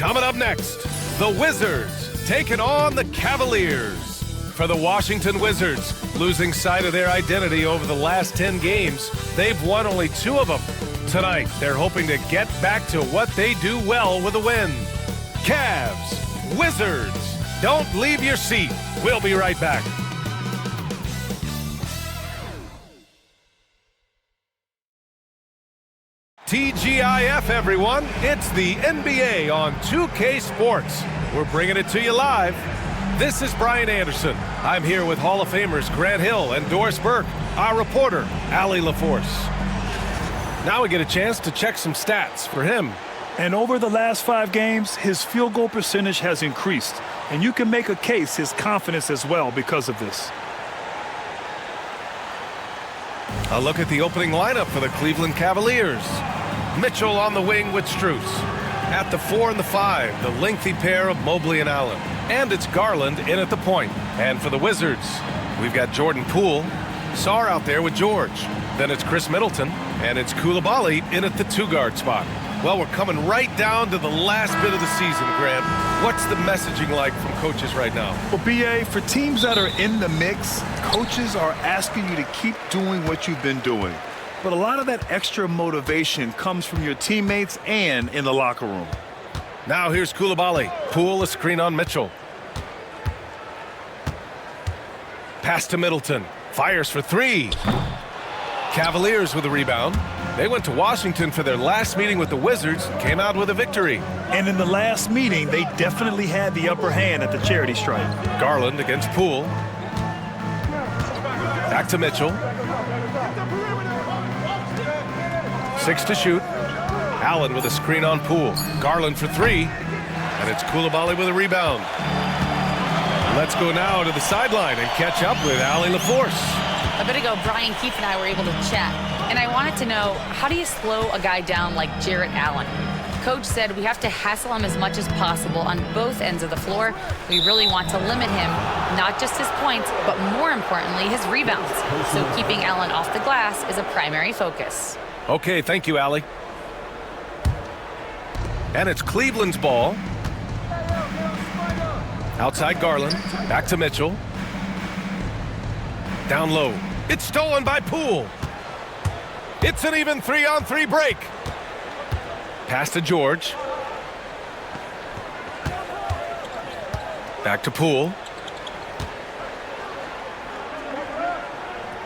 Coming up next, the Wizards taking on the Cavaliers. For the Washington Wizards, losing sight of their identity over the last 10 games, they've won only 2 of them. Tonight, they're hoping to get back to what they do well with a win. Cavs, Wizards, don't leave your seat. We'll be right back. TGIF, everyone. It's the NBA on 2K Sports. We're bringing it to you live. This is Brian Anderson. I'm here with Hall of Famers Grant Hill and Doris Burke, our reporter, Allie LaForce. Now we get a chance to check some stats for him. And over the last 5 games, his field goal percentage has increased. And you can make a case his confidence as well because of this. A look at the opening lineup for the Cleveland Cavaliers. Mitchell on the wing with Strus. At the 4 and the 5, the lengthy pair of Mobley and Allen. And it's Garland in at the point. And for the Wizards, we've got Jordan Poole. Sarr out there with George. Then it's Chris Middleton. And it's Coulibaly in at the 2-guard spot. Well, we're coming right down to the last bit of the season, Grant. What's the messaging like from coaches right now? Well, BA, for teams that are in the mix, coaches are asking you to keep doing what you've been doing. But a lot of that extra motivation comes from your teammates and in the locker room. Now here's Coulibaly. Poole, a screen on Mitchell. Pass to Middleton. Fires for 3. Cavaliers with a rebound. They went to Washington for their last meeting with the Wizards and came out with a victory. And in the last meeting, they definitely had the upper hand at the charity stripe. Garland against Poole. Back to Mitchell. 6 to shoot. Allen with a screen on Poole. Garland for 3. And it's Coulibaly with a rebound. Let's go now to the sideline and catch up with Allie LaForce. A bit ago, Brian Keefe and I were able to chat, and I wanted to know, how do you slow a guy down like Jarrett Allen? Coach said we have to hassle him as much as possible on both ends of the floor. We really want to limit him, not just his points, but more importantly, his rebounds. So keeping Allen off the glass is a primary focus. Okay, thank you, Allie. And it's Cleveland's ball. Outside Garland, back to Mitchell. Down low. It's stolen by Poole. It's an even 3-on-3 break. Pass to George. Back to Poole.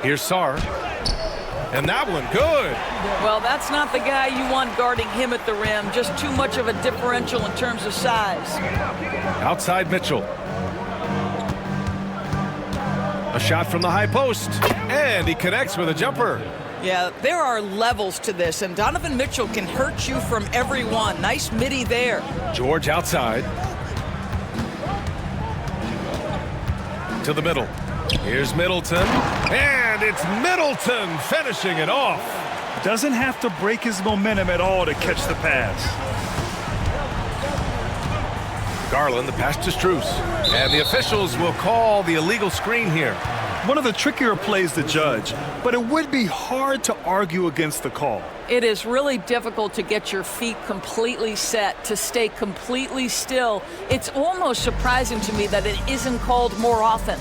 Here's Sarr. And that one, good. Well, that's not the guy you want guarding him at the rim. Just too much of a differential in terms of size. Outside Mitchell. A shot from the high post. And he connects with a jumper. Yeah, there are levels to this, and Donovan Mitchell can hurt you from every one. Nice midi there. George outside. To the middle. Here's Middleton. And it's Middleton finishing it off. Doesn't have to break his momentum at all to catch the pass. Garland, the pass to Strus. And the officials will call the illegal screen here. One of the trickier plays to judge, but it would be hard to argue against the call. It is really difficult to get your feet completely set, to stay completely still. It's almost surprising to me that it isn't called more often.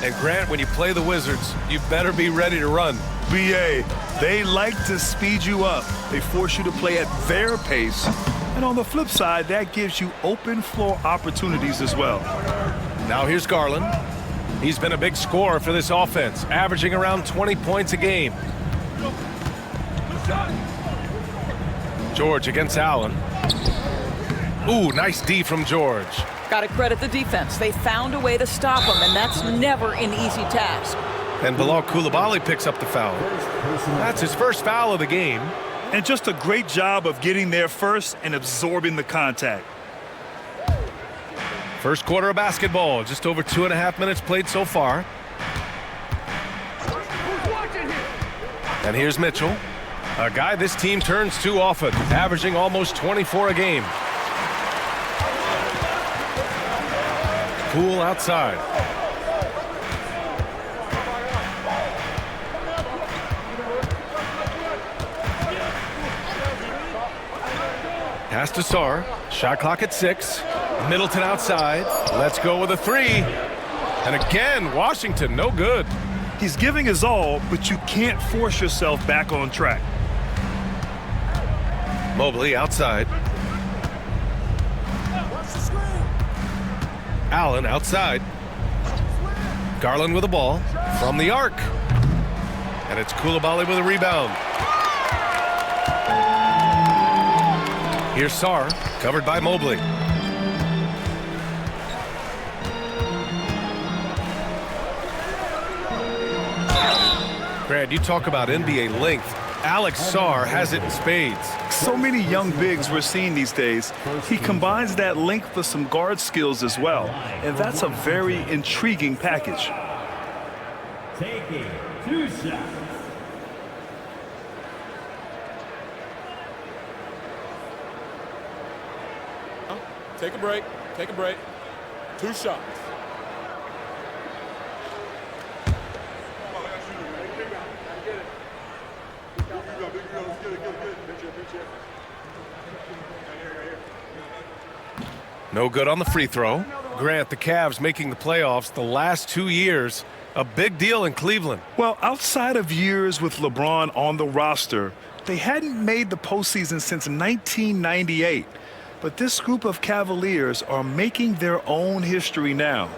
And Grant, when you play the Wizards, you better be ready to run. BA, they like to speed you up. They force you to play at their pace. And on the flip side, that gives you open floor opportunities as well. Now here's Garland. He's been a big scorer for this offense, averaging around 20 points a game. George against Allen. Ooh, nice D from George. Got to credit the defense. They found a way to stop him, and that's never an easy task. And Bilal Coulibaly picks up the foul. That's his first foul of the game. And just a great job of getting there first and absorbing the contact. First quarter of basketball, just over 2.5 minutes played so far. And here's Mitchell, a guy this team turns to often, averaging almost 24 a game. Poole outside. Pass to Sarr. Shot clock at 6. Middleton outside. Let's go with a 3. And again, Washington, no good. He's giving his all, but you can't force yourself back on track. Mobley outside. Allen outside. Garland with the ball from the arc. And it's Koulibaly with a rebound. Here's Sarr, covered by Mobley. Grant, you talk about NBA length. Alex Sarr has it in spades. So many young bigs we're seeing these days. He combines that length with some guard skills as well. And that's a very intriguing package. Taking 2 shots. Take a break. Take a break. 2 shots. No good on the free throw. Grant, the Cavs making the playoffs the last 2 years. A big deal in Cleveland. Well, outside of years with LeBron on the roster, they hadn't made the postseason since 1998. But this group of Cavaliers are making their own history now.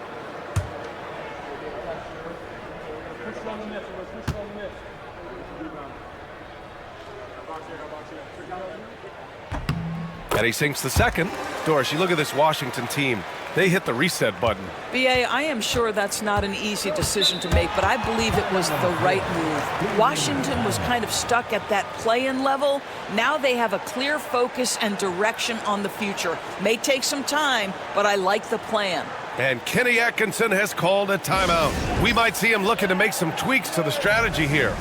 And he sinks the second. Doris, you look at this Washington team. They hit the reset button. B.A., I am sure that's not an easy decision to make, but I believe it was the right move. Washington was kind of stuck at that play-in level. Now they have a clear focus and direction on the future. May take some time, but I like the plan. And Kenny Atkinson has called a timeout. We might see him looking to make some tweaks to the strategy here.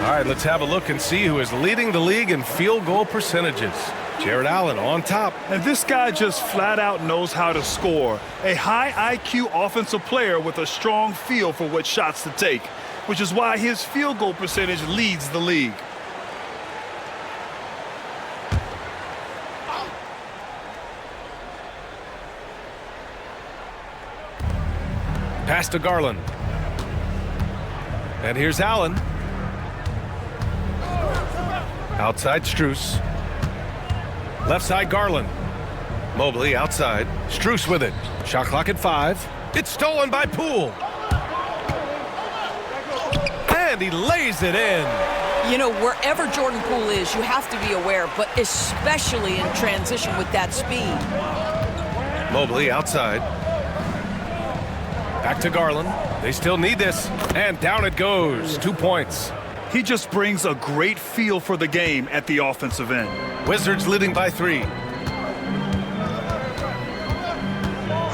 All right, let's have a look and see who is leading the league in field goal percentages. Jarrett Allen on top. And this guy just flat out knows how to score. A high IQ offensive player with a strong feel for what shots to take, which is why his field goal percentage leads the league. Pass to Garland. And here's Allen. Outside Strus. Left side Garland. Mobley outside. Strus with it. Shot clock at 5. It's stolen by Poole. And he lays it in. You know, wherever Jordan Poole is, you have to be aware, but especially in transition with that speed. Mobley outside. Back to Garland. They still need this. And down it goes. 2 points. He just brings a great feel for the game at the offensive end. Wizards leading by 3.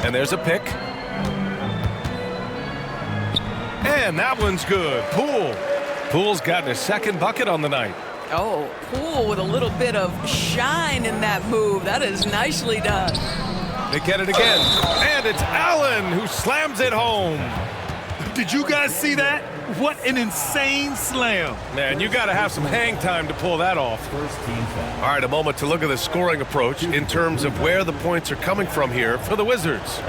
And there's a pick. And that one's good. Poole. Poole's gotten his second bucket on the night. Oh, Poole with a little bit of shine in that move. That is nicely done. They get it again. And it's Allen who slams it home. Did you guys see that? What an insane slam. Man, you got to have some hang time to pull that off. All right, a moment to look at the scoring approach in terms of where the points are coming from here for the Wizards.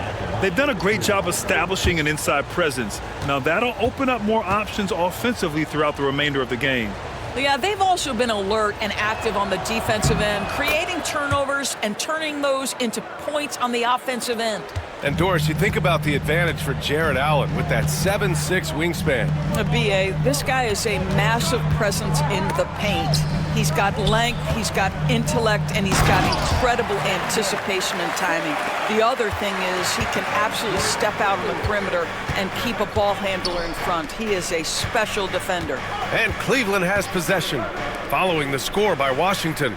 They've done a great job establishing an inside presence. Now that'll open up more options offensively throughout the remainder of the game. Yeah, they've also been alert and active on the defensive end, creating turnovers and turning those into points on the offensive end. And Doris, you think about the advantage for Jared Allen with that 7'6" wingspan. B.A., this guy is a massive presence in the paint. He's got length, he's got intellect, and he's got incredible anticipation and timing. The other thing is he can absolutely step out on the perimeter and keep a ball handler in front. He is a special defender. And Cleveland has possession, following the score by Washington.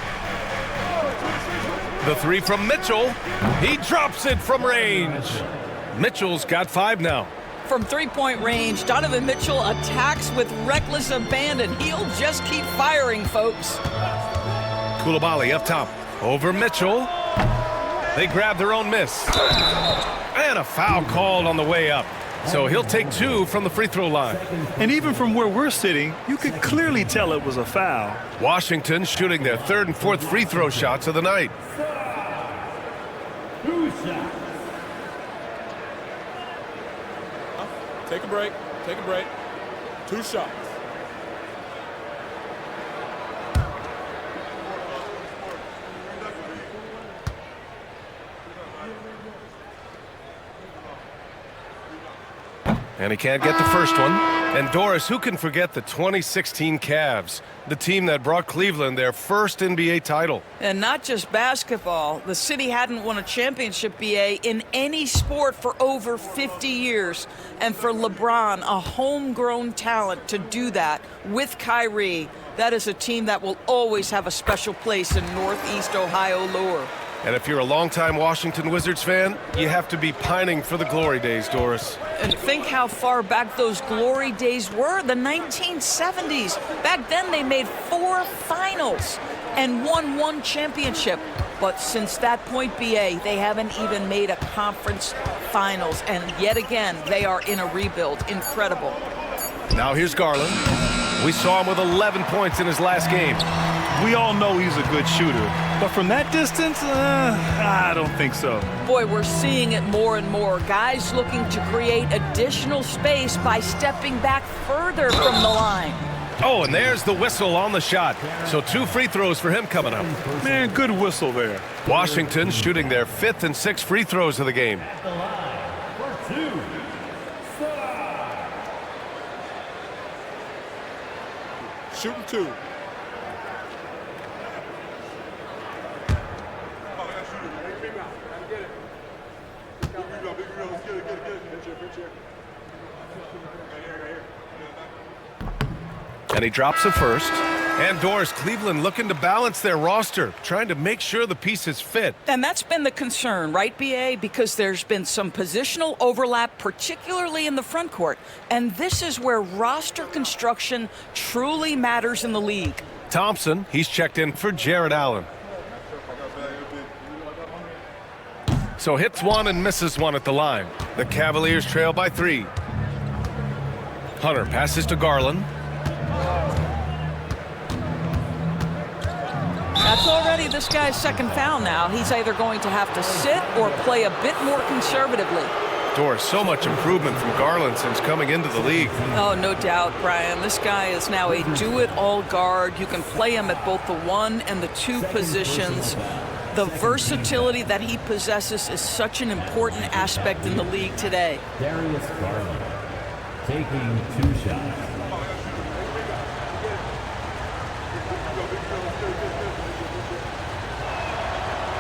The three from Mitchell. He drops it from range. Mitchell's got 5 now. From three-point range, Donovan Mitchell attacks with reckless abandon. He'll just keep firing, folks. Koulibaly up top. Over Mitchell. They grab their own miss. And a foul called on the way up. So he'll take 2 from the free throw line. And even from where we're sitting, you could clearly tell it was a foul. Washington shooting their 3rd and 4th free throw shots of the night. 2 shots. Take a break. Take a break. 2 shots. And he can't get the first one. And Doris, who can forget the 2016 Cavs, the team that brought Cleveland their first NBA title? And not just basketball. The city hadn't won a championship, B.A., in any sport for over 50 years. And for LeBron, a homegrown talent, to do that with Kyrie, that is a team that will always have a special place in Northeast Ohio lore. And if you're a longtime Washington Wizards fan, you have to be pining for the glory days, Doris. And think how far back those glory days were, the 1970s. Back then they made 4 finals and won 1 championship. But since that point, B.A., they haven't even made a conference finals. And yet again, they are in a rebuild. Incredible. Now here's Garland. We saw him with 11 points in his last game. We all know he's a good shooter, but from that distance, I don't think so. Boy, we're seeing it more and more. Guys looking to create additional space by stepping back further from the line. Oh, and there's the whistle on the shot. So 2 free throws for him coming up. Man, good whistle there. Washington shooting their 5th and 6th free throws of the game. The line for 2. Shooting 2. And he drops it first. And Doris, Cleveland looking to balance their roster, trying to make sure the pieces fit. And that's been the concern, right, B.A.? Because there's been some positional overlap, particularly in the front court. And this is where roster construction truly matters in the league. Thompson, he's checked in for Jared Allen. So hits 1 and misses 1 at the line. The Cavaliers trail by 3. Hunter passes to Garland. That's already this guy's 2nd foul now. He's either going to have to sit or play a bit more conservatively. Doris, so much improvement from Garland since coming into the league. Oh, no doubt, Brian. This guy is now a do-it-all guard. You can play him at both the 1 and the 2 positions. The versatility that he possesses is such an important aspect in the league today. Darius Garland taking 2 shots.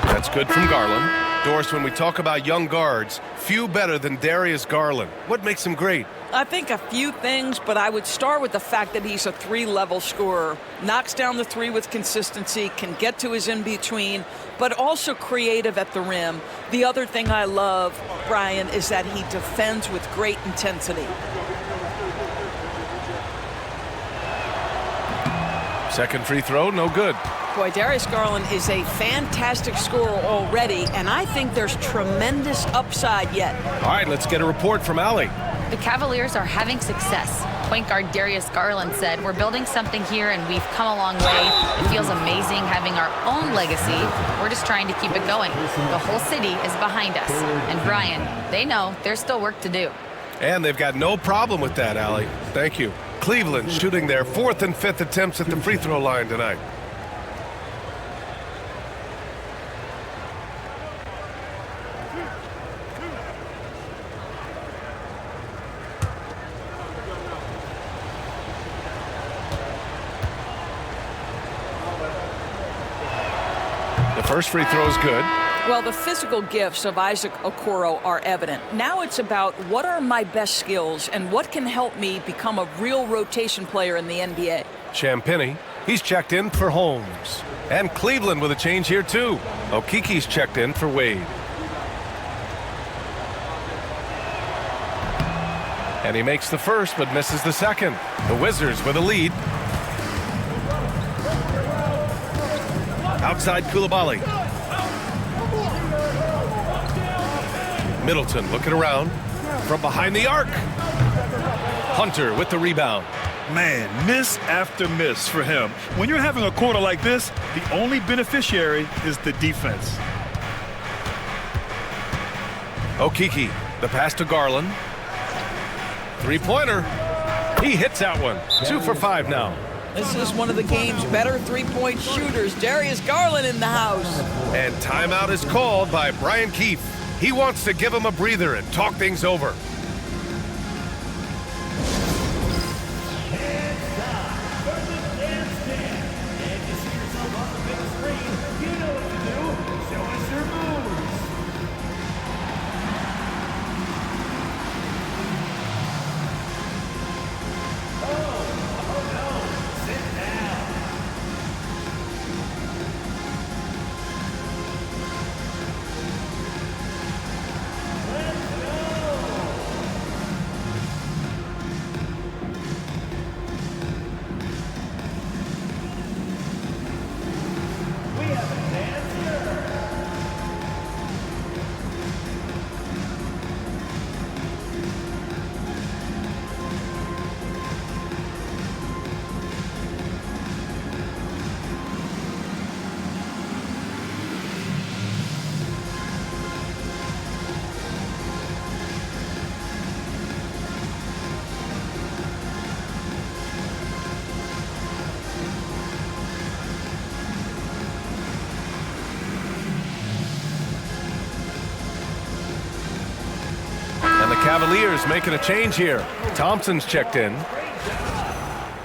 That's good from Garland. Doris, when we talk about young guards, few better than Darius Garland. What makes him great? I think a few things, but I would start with the fact that he's a 3-level scorer. Knocks down the 3 with consistency, can get to his in-between, but also creative at the rim. The other thing I love, Brian, is that he defends with great intensity. Second free throw, no good. Boy, Darius Garland is a fantastic scorer already, and I think there's tremendous upside yet. All right, let's get a report from Allie. The Cavaliers are having success. Point guard Darius Garland said, "We're building something here and we've come a long way. It feels amazing having our own legacy. We're just trying to keep it going. The whole city is behind us." And Brian, they know there's still work to do. And they've got no problem with that, Allie. Thank you. Cleveland shooting their 4th and 5th attempts at the free throw line tonight. The first free throw is good. Well, the physical gifts of Isaac Okoro are evident. Now it's about what are my best skills and what can help me become a real rotation player in the NBA. Champagny, he's checked in for Holmes. And Cleveland with a change here too. Okiki's checked in for Wade. And he makes the first but misses the second. The Wizards with a lead. Outside Coulibaly. Middleton looking around from behind the arc. Hunter with the rebound. Man, miss after miss for him. When you're having a quarter like this, the only beneficiary is the defense. Okiki, the pass to Garland. Three-pointer. He hits that one. 2 for 5 now. This is one of the game's better three-point shooters. Darius Garland in the house. And timeout is called by Brian Keefe. He wants to give him a breather and talk things over. Cavaliers making a change here. Thompson's checked in.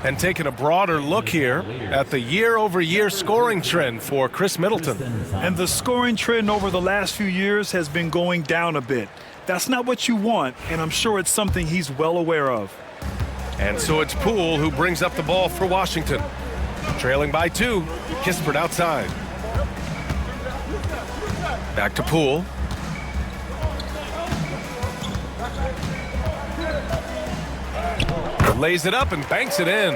And taking a broader look here at the year-over-year scoring trend for Chris Middleton. And the scoring trend over the last few years has been going down a bit. That's not what you want, and I'm sure it's something he's well aware of. And so it's Poole who brings up the ball for Washington. Trailing by 2, Kispert outside. Back to Poole. Lays it up and banks it in.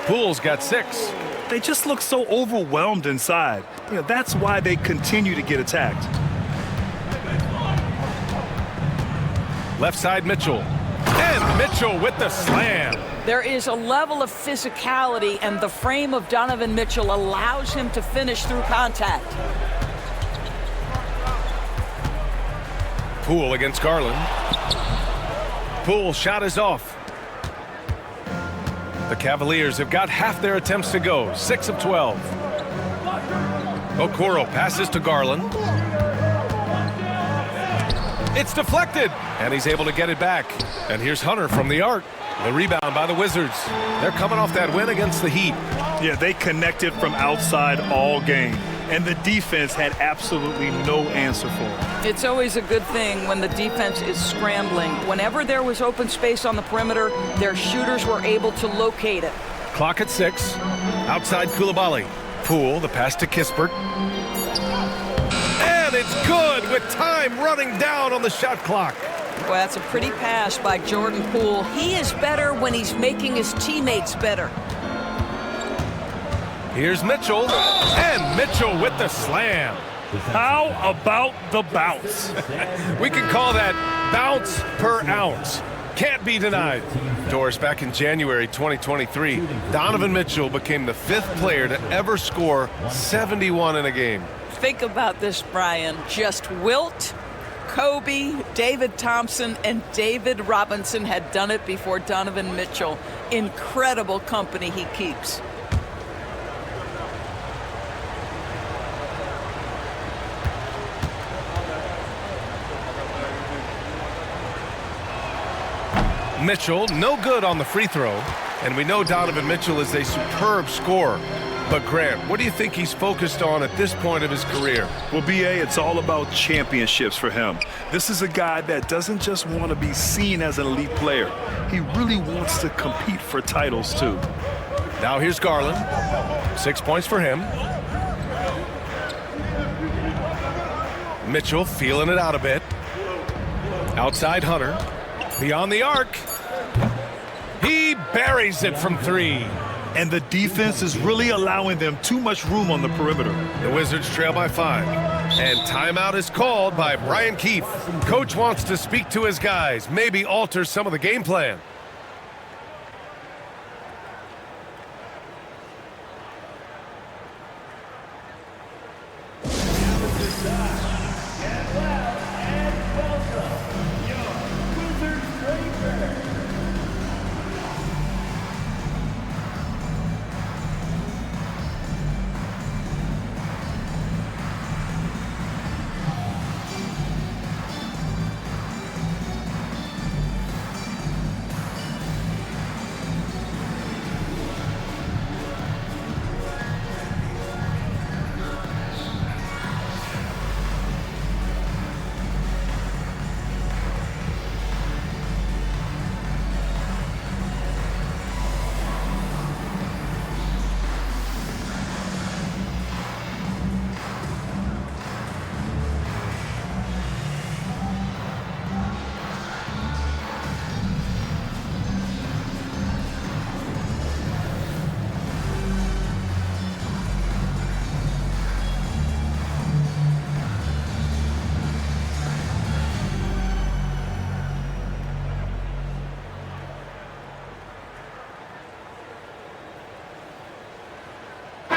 Poole's got 6. They just look so overwhelmed inside. You know, that's why they continue to get attacked. Left side Mitchell. And Mitchell with the slam. There is a level of physicality, and the frame of Donovan Mitchell allows him to finish through contact. Poole against Garland. Poole shot is off. The Cavaliers have got half their attempts to go, 6 of 12. Okoro passes to Garland. It's deflected, and he's able to get it back. And here's Hunter from the arc. The rebound by the Wizards. They're coming off that win against the Heat. Yeah, they connected from outside all game, and the defense had absolutely no answer for it. It's always a good thing when the defense is scrambling. Whenever there was open space on the perimeter, their shooters were able to locate it. Clock at 6. Outside Coulibaly. Poole, the pass to Kispert. And it's good with time running down on the shot clock. Well, that's a pretty pass by Jordan Poole. He is better when he's making his teammates better. Here's Mitchell, and Mitchell with the slam. How about the bounce? We can call that bounce per ounce. Can't be denied. Doris, back in January 2023, Donovan Mitchell became the 5th player to ever score 71 in a game. Think about this, Brian. Just Wilt, Kobe, David Thompson, and David Robinson had done it before Donovan Mitchell. Incredible company he keeps. Mitchell, no good on the free throw, and we know Donovan Mitchell is a superb scorer. But Grant, what do you think he's focused on at this point of his career? Well, B.A., it's all about championships for him. This is a guy that doesn't just want to be seen as an elite player. He really wants to compete for titles, too. Now here's Garland. 6 points for him. Mitchell feeling it out a bit. Outside Hunter. Beyond the arc. He buries it from 3. And the defense is really allowing them too much room on the perimeter. The Wizards trail by 5. And timeout is called by Brian Keefe. Coach wants to speak to his guys, maybe alter some of the game plan.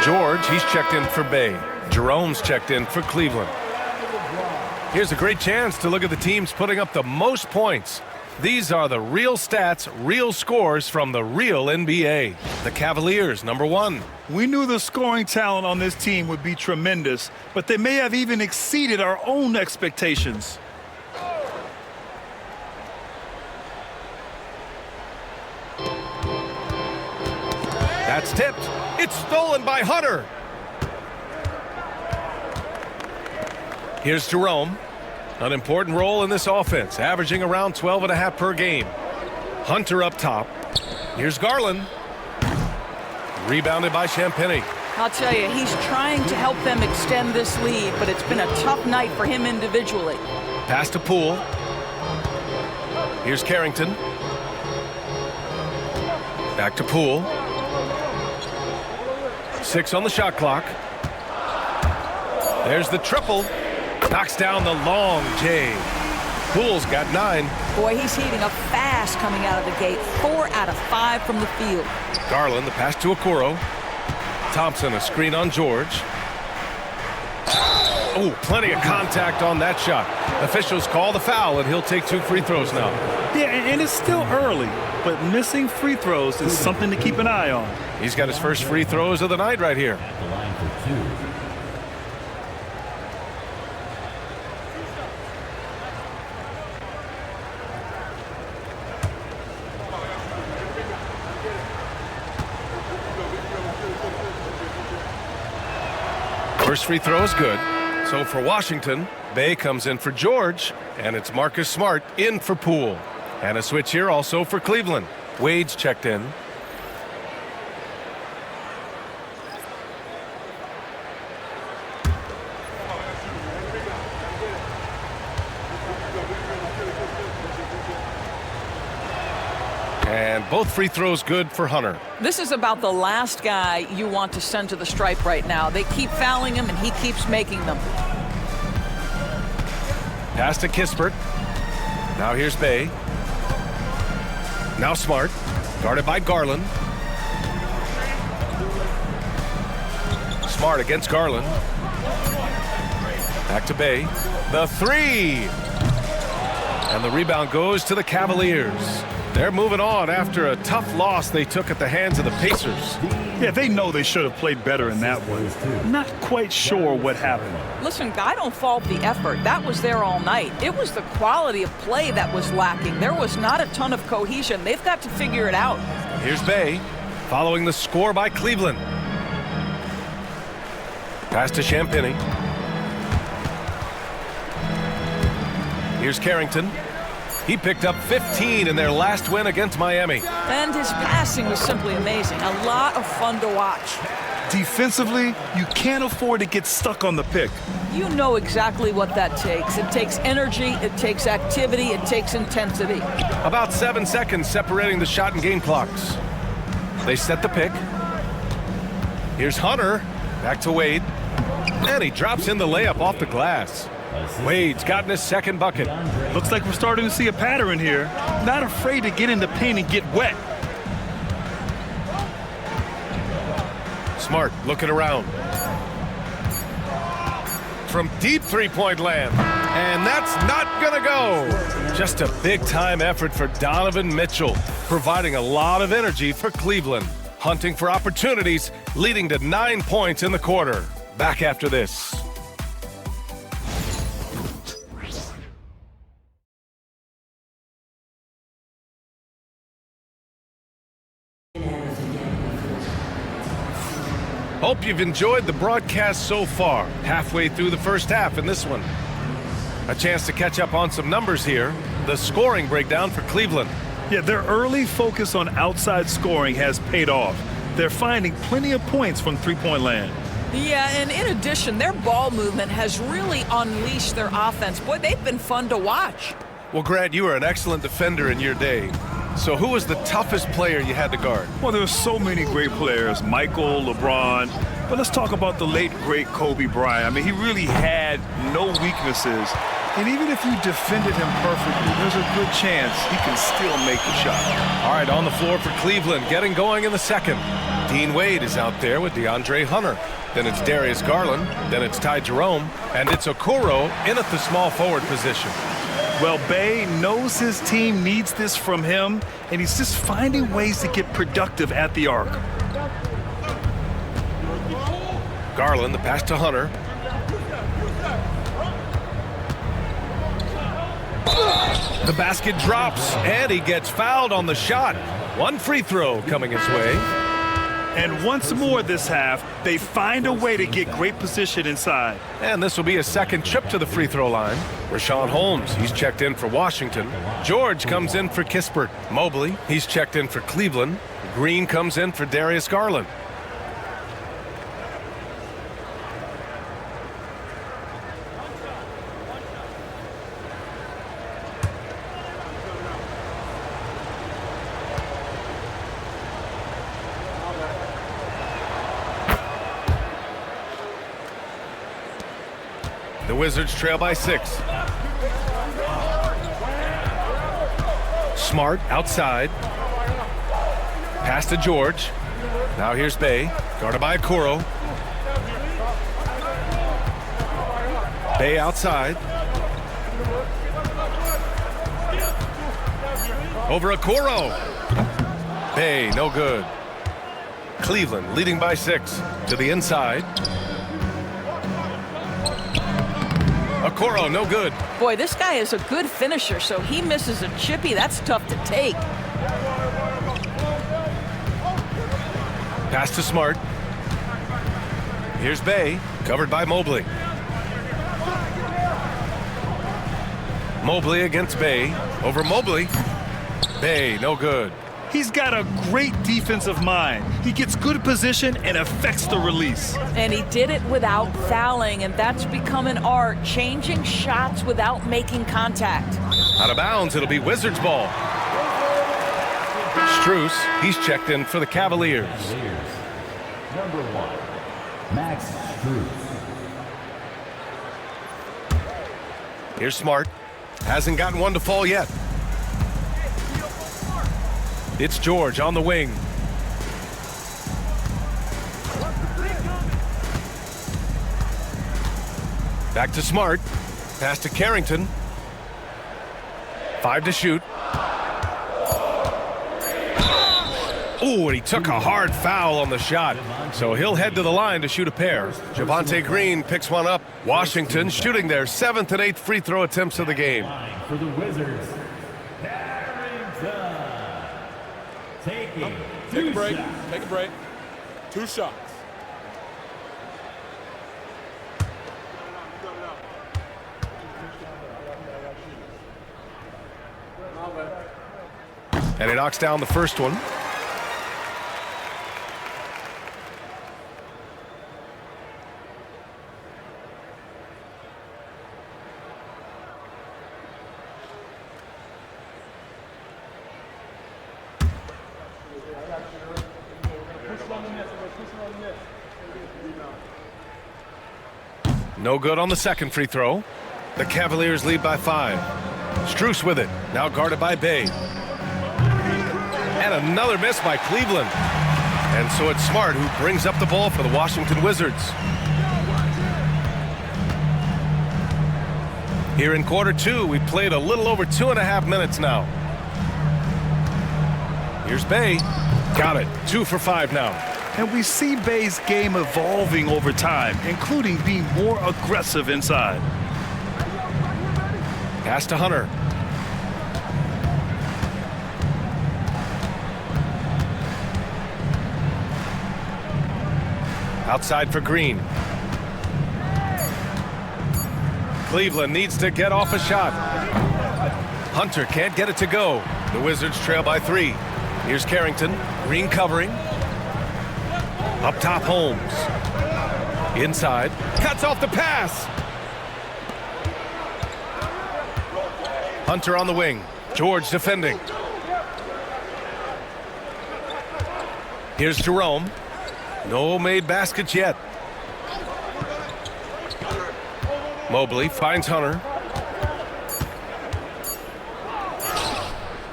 George, he's checked in for Bay. Jerome's checked in for Cleveland. Here's a great chance to look at the teams putting up the most points. These are the real stats, real scores from the real NBA. The Cavaliers, number 1. We knew the scoring talent on this team would be tremendous, but they may have even exceeded our own expectations. That's tipped. It's stolen by Hunter. Here's Jerome. An important role in this offense, averaging around 12.5 per game. Hunter up top. Here's Garland. Rebounded by Champagnie. I'll tell you, he's trying to help them extend this lead, but it's been a tough night for him individually. Pass to Poole. Here's Carrington. Back to Poole. 6 on the shot clock. There's the triple. Knocks down the long J. Poole's got 9. Boy, he's heating up fast coming out of the gate. 4 out of 5 from the field. Garland, the pass to Okoro. Thompson, a screen on George. Oh, plenty of contact on that shot. Officials call the foul, and he'll take 2 free throws now. Yeah, and it's still early, but missing free throws is something to keep an eye on. He's got his first free throws of the night right here. At the line for 2. First free throw is good. So for Washington, Bay comes in for George, and it's Marcus Smart in for Poole. And a switch here also for Cleveland. Wade's checked in. And both free throws good for Hunter. This is about the last guy you want to send to the stripe right now. They keep fouling him, and he keeps making them. Pass to Kispert. Now here's Bay. Now Smart, guarded by Garland. Smart against Garland. Back to Bay. The three. And the rebound goes to the Cavaliers. They're moving on after a tough loss they took at the hands of the Pacers. Yeah, they know they should have played better in that one. Not quite sure what happened. Listen, I don't fault the effort. That was there all night. It was the quality of play that was lacking. There was not a ton of cohesion. They've got to figure it out. Here's Bay, following the score by Cleveland. Pass to Champagny. Here's Carrington. He picked up 15 in their last win against Miami. And his passing was simply amazing. A lot of fun to watch. Defensively, you can't afford to get stuck on the pick. You know exactly what that takes. It takes energy, it takes activity, it takes intensity. About 7 seconds separating the shot and game clocks. They set the pick. Here's Hunter. Back to Wade. And he drops in the layup off the glass. Wade's gotten his second bucket. Looks like we're starting to see a pattern here. Not afraid to get in the paint and get wet. Smart looking around. From deep three-point land. And that's not gonna go. Just a big-time effort for Donovan Mitchell, providing a lot of energy for Cleveland. Hunting for opportunities, leading to 9 points in the quarter. Back after this. Hope you've enjoyed the broadcast so far. Halfway through the first half in this one. A chance to catch up on some numbers here. The scoring breakdown for Cleveland. Yeah, their early focus on outside scoring has paid off. They're finding plenty of points from three-point land. Yeah, and in addition, their ball movement has really unleashed their offense. Boy, they've been fun to watch. Well, Grant, you were an excellent defender in your day. So who was the toughest player you had to guard? Well, there were so many great players, Michael, LeBron. But let's talk about the late, great Kobe Bryant. I mean, he really had no weaknesses. And even if you defended him perfectly, there's a good chance he can still make the shot. All right, on the floor for Cleveland, getting going in the second. Dean Wade is out there with DeAndre Hunter. Then it's Darius Garland. Then it's Ty Jerome. And it's Okoro in at the small forward position. Well, Bay knows his team needs this from him, and he's just finding ways to get productive at the arc. Garland, the pass to Hunter. The basket drops, and he gets fouled on the shot. One free throw coming his way. And once more this half, they find a way to get great position inside. And this will be a second trip to the free throw line. Rashawn Holmes, he's checked in for Washington. George comes in for Kispert. Mobley, he's checked in for Cleveland. Green comes in for Darius Garland. The Wizards trail by 6. Smart outside. Pass to George. Now here's Bay, guarded by Okoro. Bay outside. Over Okoro. Bay, no good. Cleveland leading by 6 to the inside. Okoro, no good. Boy, this guy is a good finisher, so he misses a chippy. That's tough to take. Pass to Smart. Here's Bay, covered by Mobley. Mobley against Bay. Over Mobley. Bay, no good. He's got a great defensive mind. He gets good position and affects the release. And he did it without fouling, and that's become an art, changing shots without making contact. Out of bounds, it'll be Wizards ball. Strus, he's checked in for the Cavaliers. Number 1, Max Strus. Here's Smart. Hasn't gotten one to fall yet. It's George on the wing. Back to Smart. Pass to Carrington. 5 to shoot. Ooh, and he took a hard foul on the shot. So he'll head to the line to shoot a pair. Javonte Green picks one up. Washington shooting their 7th and 8th free throw attempts of the game. For the Wizards, Carrington. Take a break. Take a break. 2 shots. And he knocks down the first one. No good on the second free throw. The Cavaliers lead by 5. Strus with it, now guarded by Bay. And another miss by Cleveland. And so it's Smart who brings up the ball for the Washington Wizards. Here in quarter 2, we played a little over 2.5 minutes now. Here's Bay. Got it. 2 for 5 now. And we see Bay's game evolving over time, including being more aggressive inside. Pass to Hunter. Outside for Green. Cleveland needs to get off a shot. Hunter can't get it to go. The Wizards trail by 3. Here's Carrington. Green covering. Up top, Holmes. Inside. Cuts off the pass. Hunter on the wing. George defending. Here's Jerome. No made baskets yet. Mobley finds Hunter.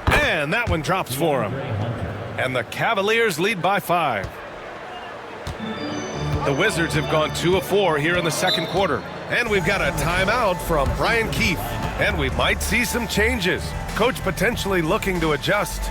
And that one drops for him. And the Cavaliers lead by 5. The Wizards have gone 2 of 4 here in the second quarter. And we've got a timeout from Brian Keefe. And we might see some changes. Coach potentially looking to adjust.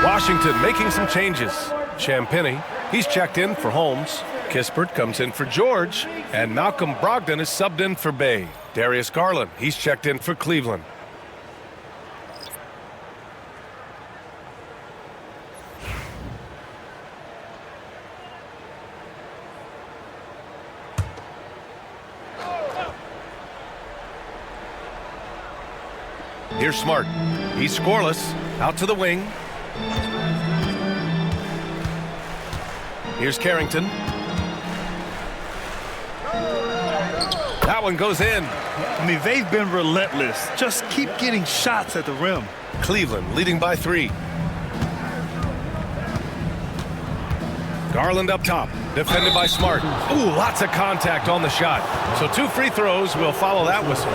Washington making some changes. Champagny, he's checked in for Holmes. Kispert comes in for George. And Malcolm Brogdon is subbed in for Bay. Darius Garland, he's checked in for Cleveland. Here's Smart. He's scoreless. Out to the wing. Here's Carrington. That one goes in. I mean, they've been relentless. Just keep getting shots at the rim. Cleveland leading by 3. Garland up top, defended by Smart. Ooh, lots of contact on the shot. So 2 free throws will follow that whistle.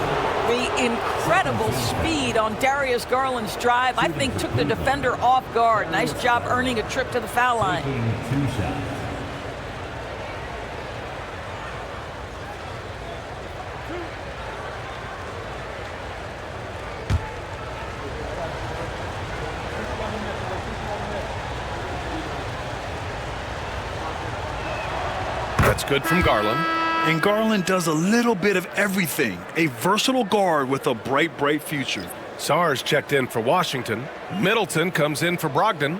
The incredible speed on Darius Garland's drive, I think, took the defender off guard. Nice job earning a trip to the foul line. Taking 2 shots. That's good from Garland. And Garland does a little bit of everything. A versatile guard with a bright, bright future. Sarge checked in for Washington. Middleton comes in for Brogdon.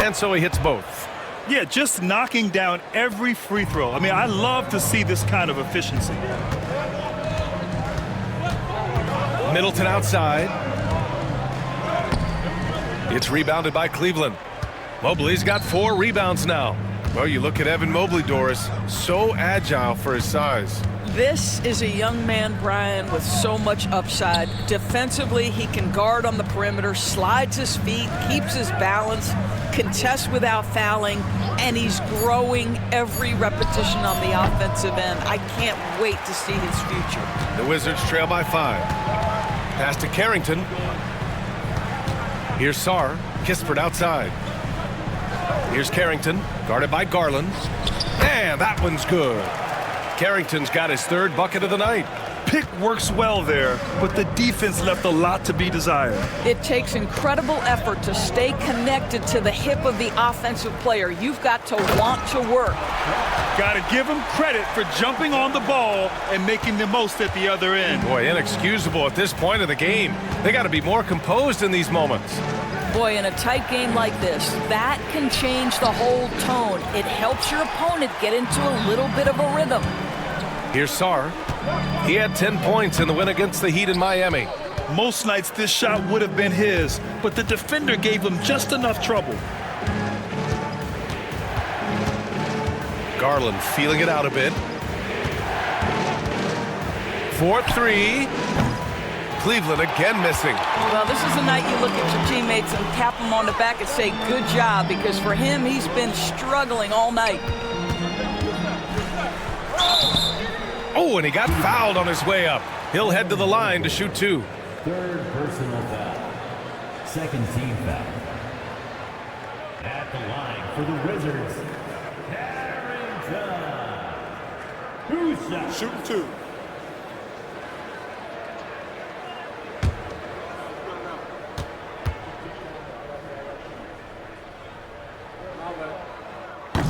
And so he hits both. Yeah, just knocking down every free throw. I mean, I love to see this kind of efficiency. Middleton outside. It's rebounded by Cleveland. Mobley's got 4 rebounds now. Well, you look at Evan Mobley, Doris, so agile for his size. This is a young man, Brian, with so much upside. Defensively, he can guard on the perimeter, slides his feet, keeps his balance, contests without fouling, and he's growing every repetition on the offensive end. I can't wait to see his future. The Wizards trail by 5. Pass to Carrington. Here's Sarr. Kispert outside. Here's Carrington, guarded by Garland. And that one's good. Carrington's got his 3rd bucket of the night. Pick works well there, but the defense left a lot to be desired. It takes incredible effort to stay connected to the hip of the offensive player. You've got to want to work. Got to give him credit for jumping on the ball and making the most at the other end. Boy, inexcusable at this point of the game. They got to be more composed in these moments. Boy, in a tight game like this, that can change the whole tone. It helps your opponent get into a little bit of a rhythm. Here's Sarr. He had 10 points in the win against the Heat in Miami. Most nights this shot would have been his, but the defender gave him just enough trouble. Garland feeling it out a bit. 4-3. Cleveland again missing. Well, this is the night you look at your teammates and tap them on the back and say, good job, because for him, he's been struggling all night. Oh, and he got fouled on his way up. He'll head to the line to shoot 2. 3rd personal foul. 2nd team foul. At the line for the Wizards, Carrington. 2 shots. Shooting 2.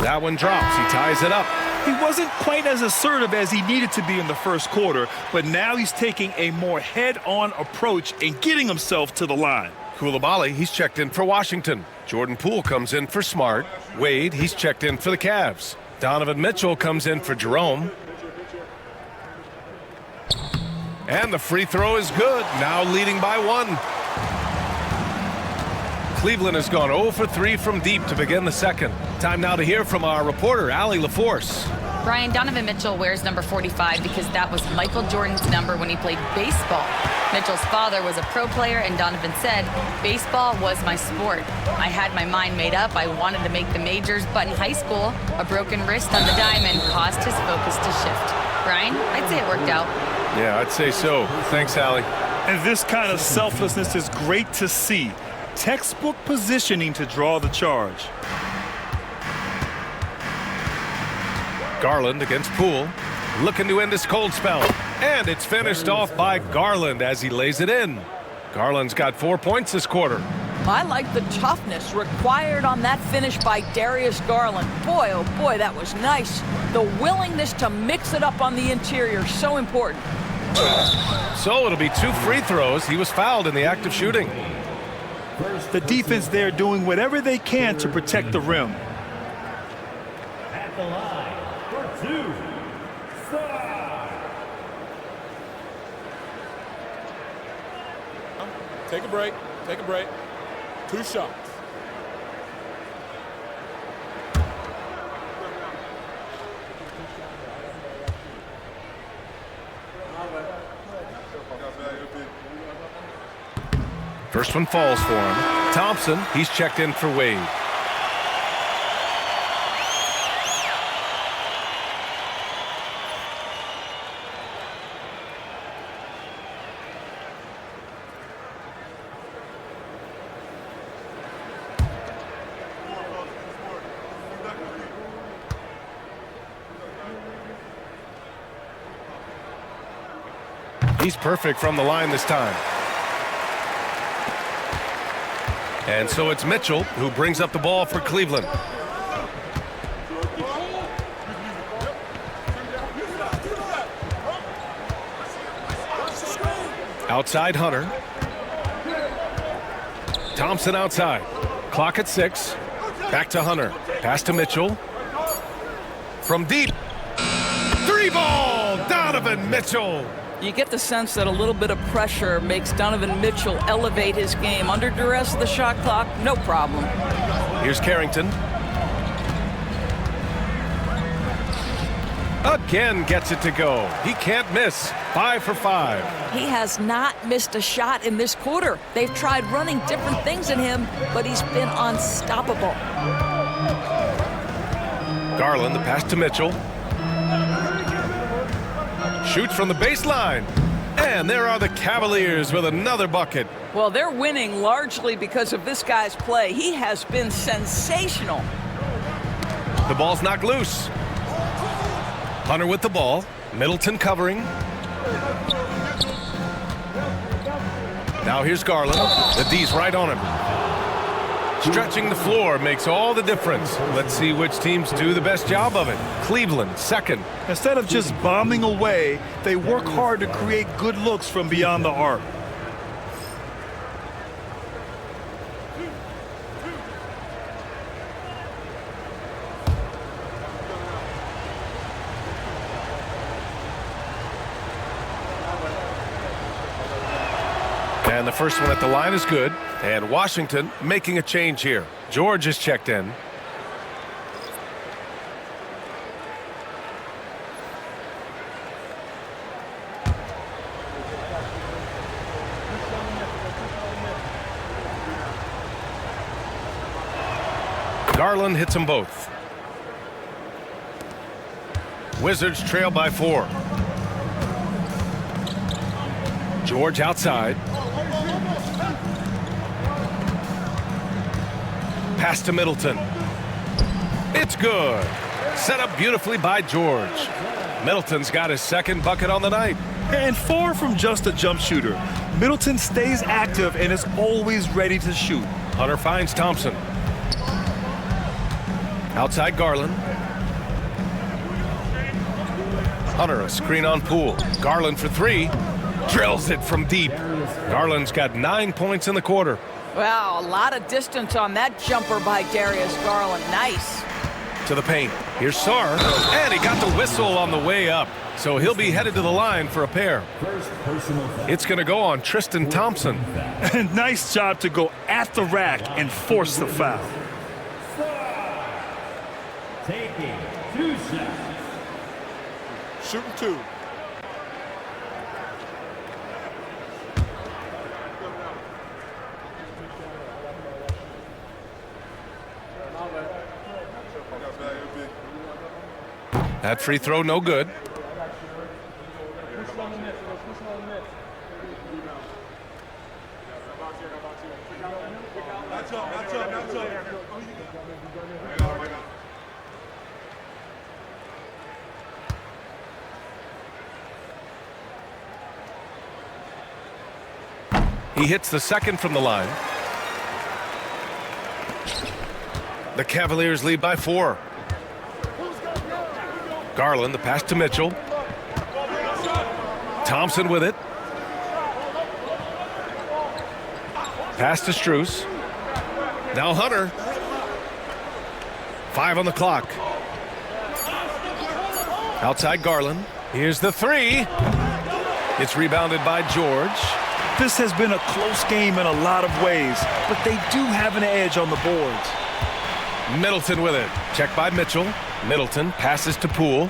That one drops. He ties it up. He wasn't quite as assertive as he needed to be in the first quarter, but now he's taking a more head-on approach and getting himself to the line. Koulibaly, he's checked in for Washington. Jordan Poole comes in for Smart. Wade, he's checked in for the Cavs. Donovan Mitchell comes in for Jerome. And the free throw is good, now leading by 1. Cleveland has gone 0 for 3 from deep to begin the second. Time now to hear from our reporter, Allie LaForce. Brian, Donovan Mitchell wears number 45 because that was Michael Jordan's number when he played baseball. Mitchell's father was a pro player, and Donovan said, baseball was my sport. I had my mind made up. I wanted to make the majors, but in high school, a broken wrist on the diamond caused his focus to shift. Brian, I'd say it worked out. Yeah, I'd say so. Thanks, Allie. And this kind of selflessness is great to see. Textbook positioning to draw the charge. Garland against Poole, looking to end this cold spell. And it's finished off by Garland as he lays it in. Garland's got 4 points this quarter. I like the toughness required on that finish by Darius Garland. Boy, oh boy, that was nice. The willingness to mix it up on the interior, so important. So it'll be 2 free throws. He was fouled in the act of shooting. The defense there doing whatever they can to protect the rim. At the line for 2. Take a break. Take a break. 2 shots. First one falls for him. Thompson, he's checked in for Wade. He's perfect from the line this time. And so it's Mitchell who brings up the ball for Cleveland. Outside Hunter. Thompson outside. Clock at 6. Back to Hunter. Pass to Mitchell. From deep. 3-ball. Donovan Mitchell. You get the sense that a little bit of pressure makes Donovan Mitchell elevate his game. Under duress of the shot clock, no problem. Here's Carrington. Again gets it to go. He can't miss. 5 for 5. He has not missed a shot in this quarter. They've tried running different things in him, but he's been unstoppable. Garland, the pass to Mitchell. Shoots from the baseline. And there are the Cavaliers with another bucket. Well, they're winning largely because of this guy's play. He has been sensational. The ball's knocked loose. Hunter with the ball. Middleton covering. Now here's Garland. The D's right on him. Stretching the floor makes all the difference. Let's see which teams do the best job of it. Cleveland, second. Instead of just bombing away, they work hard to create good looks from beyond the arc. And the first one at the line is good. And Washington making a change here. George is checked in. Garland hits them both. Wizards trail by 4. George outside. Pass to Middleton. It's good. Set up beautifully by George. Middleton's got his second bucket on the night. And far from just a jump shooter, Middleton stays active and is always ready to shoot. Hunter finds Thompson. Outside Garland. Hunter, a screen on Poole. Garland for 3. Drills it from deep. Garland's got 9 points in the quarter. Wow, a lot of distance on that jumper by Darius Garland. Nice. To the paint. Here's Sarr. And he got the whistle on the way up. So he'll be headed to the line for a pair. It's going to go on Tristan Thompson. Nice job to go at the rack and force the foul. Taking 2 shots. Shooting 2. That free throw no good. He hits the second from the line. The Cavaliers lead by 4. Garland, the pass to Mitchell. Thompson with it. Pass to Strus. Now Hunter. 5 on the clock. Outside Garland. Here's the 3. It's rebounded by George. This has been a close game in a lot of ways, but they do have an edge on the boards. Middleton with it. Checked by Mitchell. Middleton passes to Poole.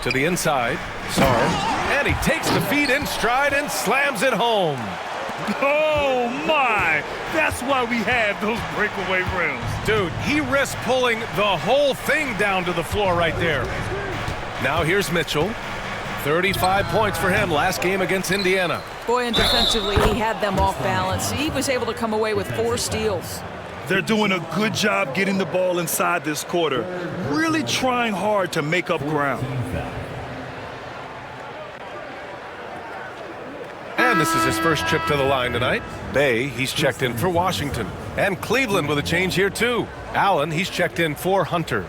To the inside. Sarr. And he takes the feed in stride and slams it home. Oh, my! That's why we have those breakaway rims. Dude, he risked pulling the whole thing down to the floor right there. Now here's Mitchell. 35 points for him last game against Indiana. Boy, and defensively, he had them off balance. He was able to come away with 4 steals. They're doing a good job getting the ball inside this quarter. Really trying hard to make up ground. And this is his first trip to the line tonight. Bay, he's checked in for Washington. And Cleveland with a change here too. Allen, he's checked in for Hunter.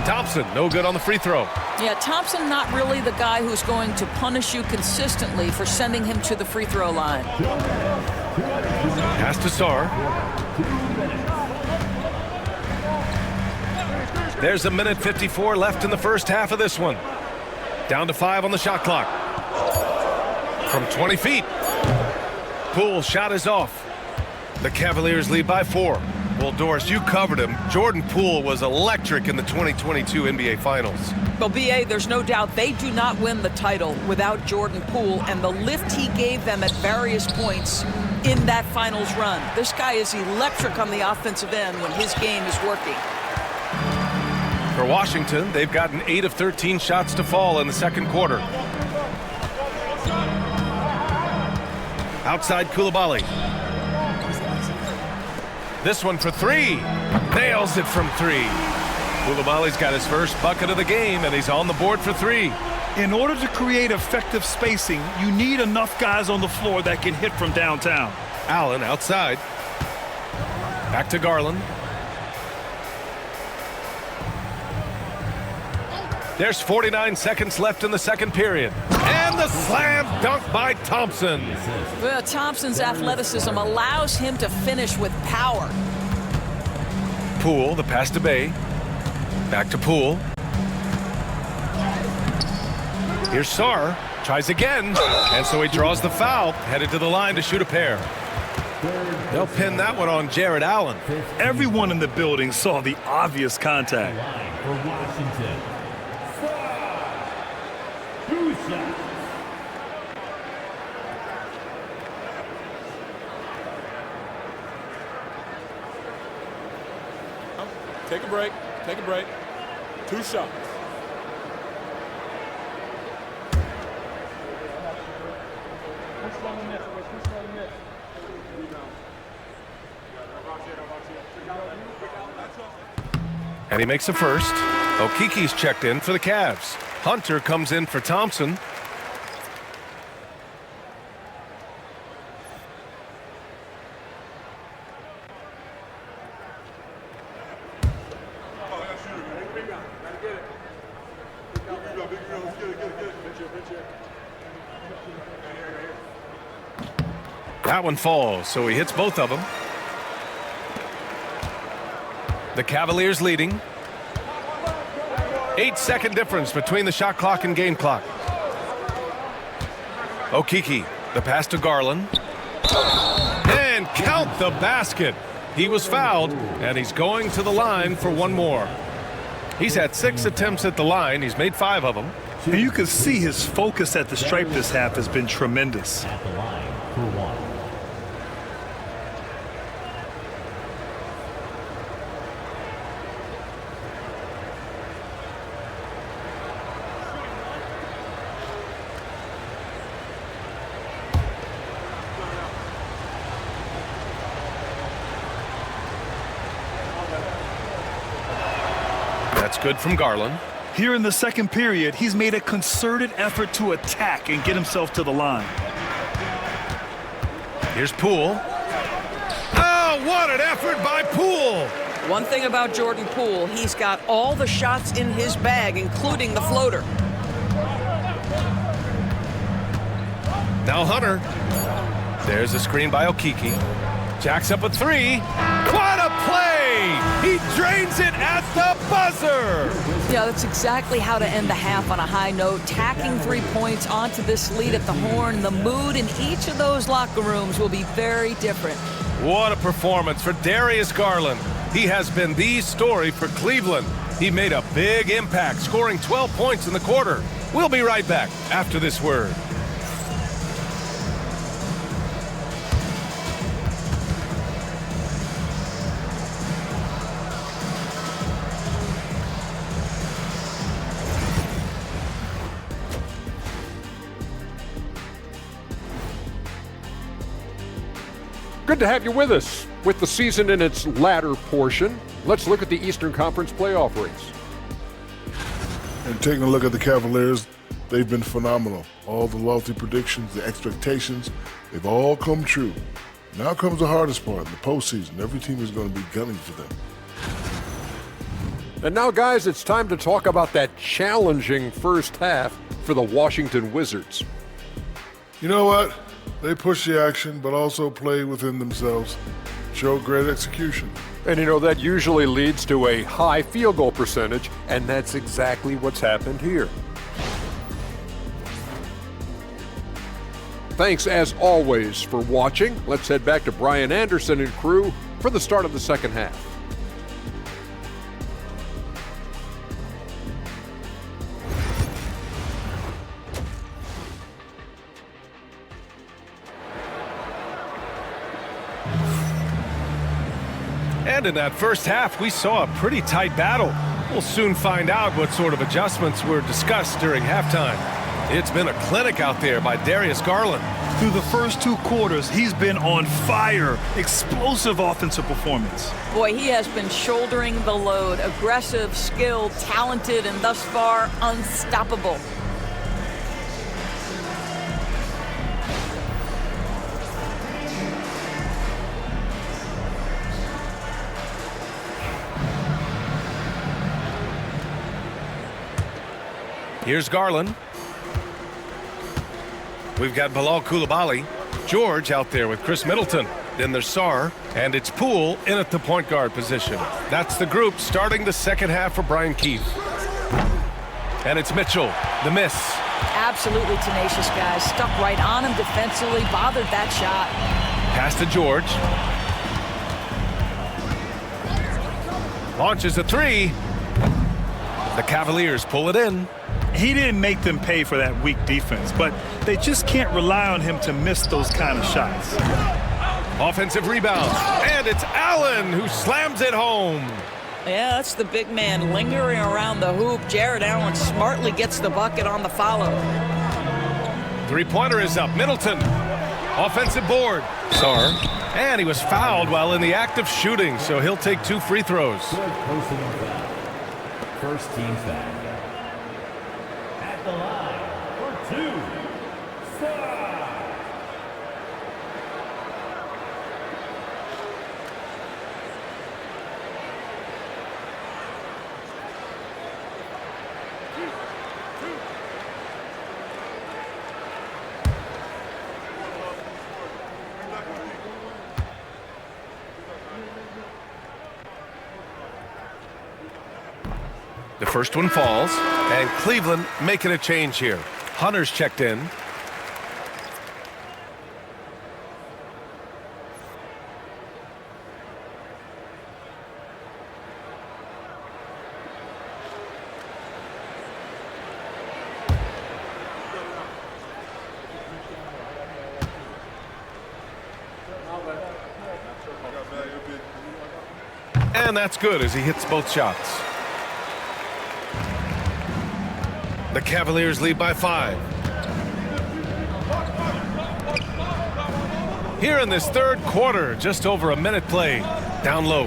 Thompson, no good on the free throw. Yeah, Thompson not really the guy who's going to punish you consistently for sending him to the free throw line. Pass to Sarr. There's 1:54 left in the first half of this one. Down to 5 on the shot clock. From 20 feet. Poole's shot is off. The Cavaliers lead by 4. Well, Doris, you covered him. Jordan Poole was electric in the 2022 NBA Finals. Well, B.A., there's no doubt they do not win the title without Jordan Poole and the lift he gave them at various points in that finals run. This guy is electric on the offensive end when his game is working. For Washington, they've gotten 8 of 13 shots to fall in the second quarter. Outside Coulibaly. This one for 3. Nails it from 3. Coulibaly's got his first bucket of the game, and he's on the board for 3. In order to create effective spacing, you need enough guys on the floor that can hit from downtown. Allen outside. Back to Garland. There's 49 seconds left in the second period. And the slam dunk by Thompson. Well, Thompson's athleticism allows him to finish with power. Poole, the pass to Bay. Back to Poole. Here's Sarr. Tries again. And so he draws the foul. Headed to the line to shoot a pair. They'll pin that one on Jared Allen. Everyone in the building saw the obvious contact. For Washington. 2 shots. Take a break. Take a break. 2 shots. And he makes a first. Okiki's checked in for the Cavs. Hunter comes in for Thompson. That one falls, so he hits both of them. The Cavaliers leading. 8-second difference between the shot clock and game clock. Okiki, the pass to Garland. And count the basket. He was fouled, and he's going to the line for one more. He's had 6 attempts at the line. He's made 5 of them. And you can see his focus at the stripe this half has been tremendous. At the line for 1. That's good from Garland. Here in the second period, he's made a concerted effort to attack and get himself to the line. Here's Poole. Oh, what an effort by Poole! One thing about Jordan Poole, he's got all the shots in his bag, including the floater. Now Hunter. There's a screen by Okiki. Jacks up a 3. What a play! He drains it at the buzzer! Yeah, that's exactly how to end the half on a high note. Tacking 3 points onto this lead at the Horn. The mood in each of those locker rooms will be very different. What a performance for Darius Garland. He has been the story for Cleveland. He made a big impact, scoring 12 points in the quarter. We'll be right back after this word. Good to have you with us. With the season in its latter portion, let's look at the Eastern Conference playoff race. And taking a look at the Cavaliers, they've been phenomenal. All the lofty predictions, the expectations, they've all come true. Now comes the hardest part, the postseason. Every team is going to be gunning for them. And now, guys, it's time to talk about that challenging first half for the Washington Wizards. You know what? They push the action, but also play within themselves. Show great execution. And you know, that usually leads to a high field goal percentage, and that's exactly what's happened here. Thanks, as always, for watching. Let's head back to Brian Anderson and crew for the start of the second half. And in that first half, we saw a pretty tight battle. We'll soon find out what sort of adjustments were discussed during halftime. It's been a clinic out there by Darius Garland. Through the first 2 quarters, he's been on fire. Explosive offensive performance. Boy, he has been shouldering the load. Aggressive, skilled, talented, and thus far unstoppable. Here's Garland. We've got Bilal Coulibaly. George out there with Chris Middleton. Then there's Sarr. And it's Poole in at the point guard position. That's the group starting the second half for Brian Keefe. And it's Mitchell. The miss. Absolutely tenacious, guys. Stuck right on him defensively. Bothered that shot. Pass to George. Launches a 3. The Cavaliers pull it in. He didn't make them pay for that weak defense, but they just can't rely on him to miss those kind of shots. Offensive rebound, and it's Allen who slams it home. Yeah, that's the big man lingering around the hoop. Jared Allen smartly gets the bucket on the follow. 3-pointer is up. Middleton. Offensive board. Sarr. And he was fouled while in the act of shooting, so he'll take 2 free throws. First team foul. At the line for 2. The first one falls, and Cleveland making a change here. Hunter's checked in. And that's good as he hits both shots. The Cavaliers lead by 5. Here in this third quarter, just over a minute played. Down low.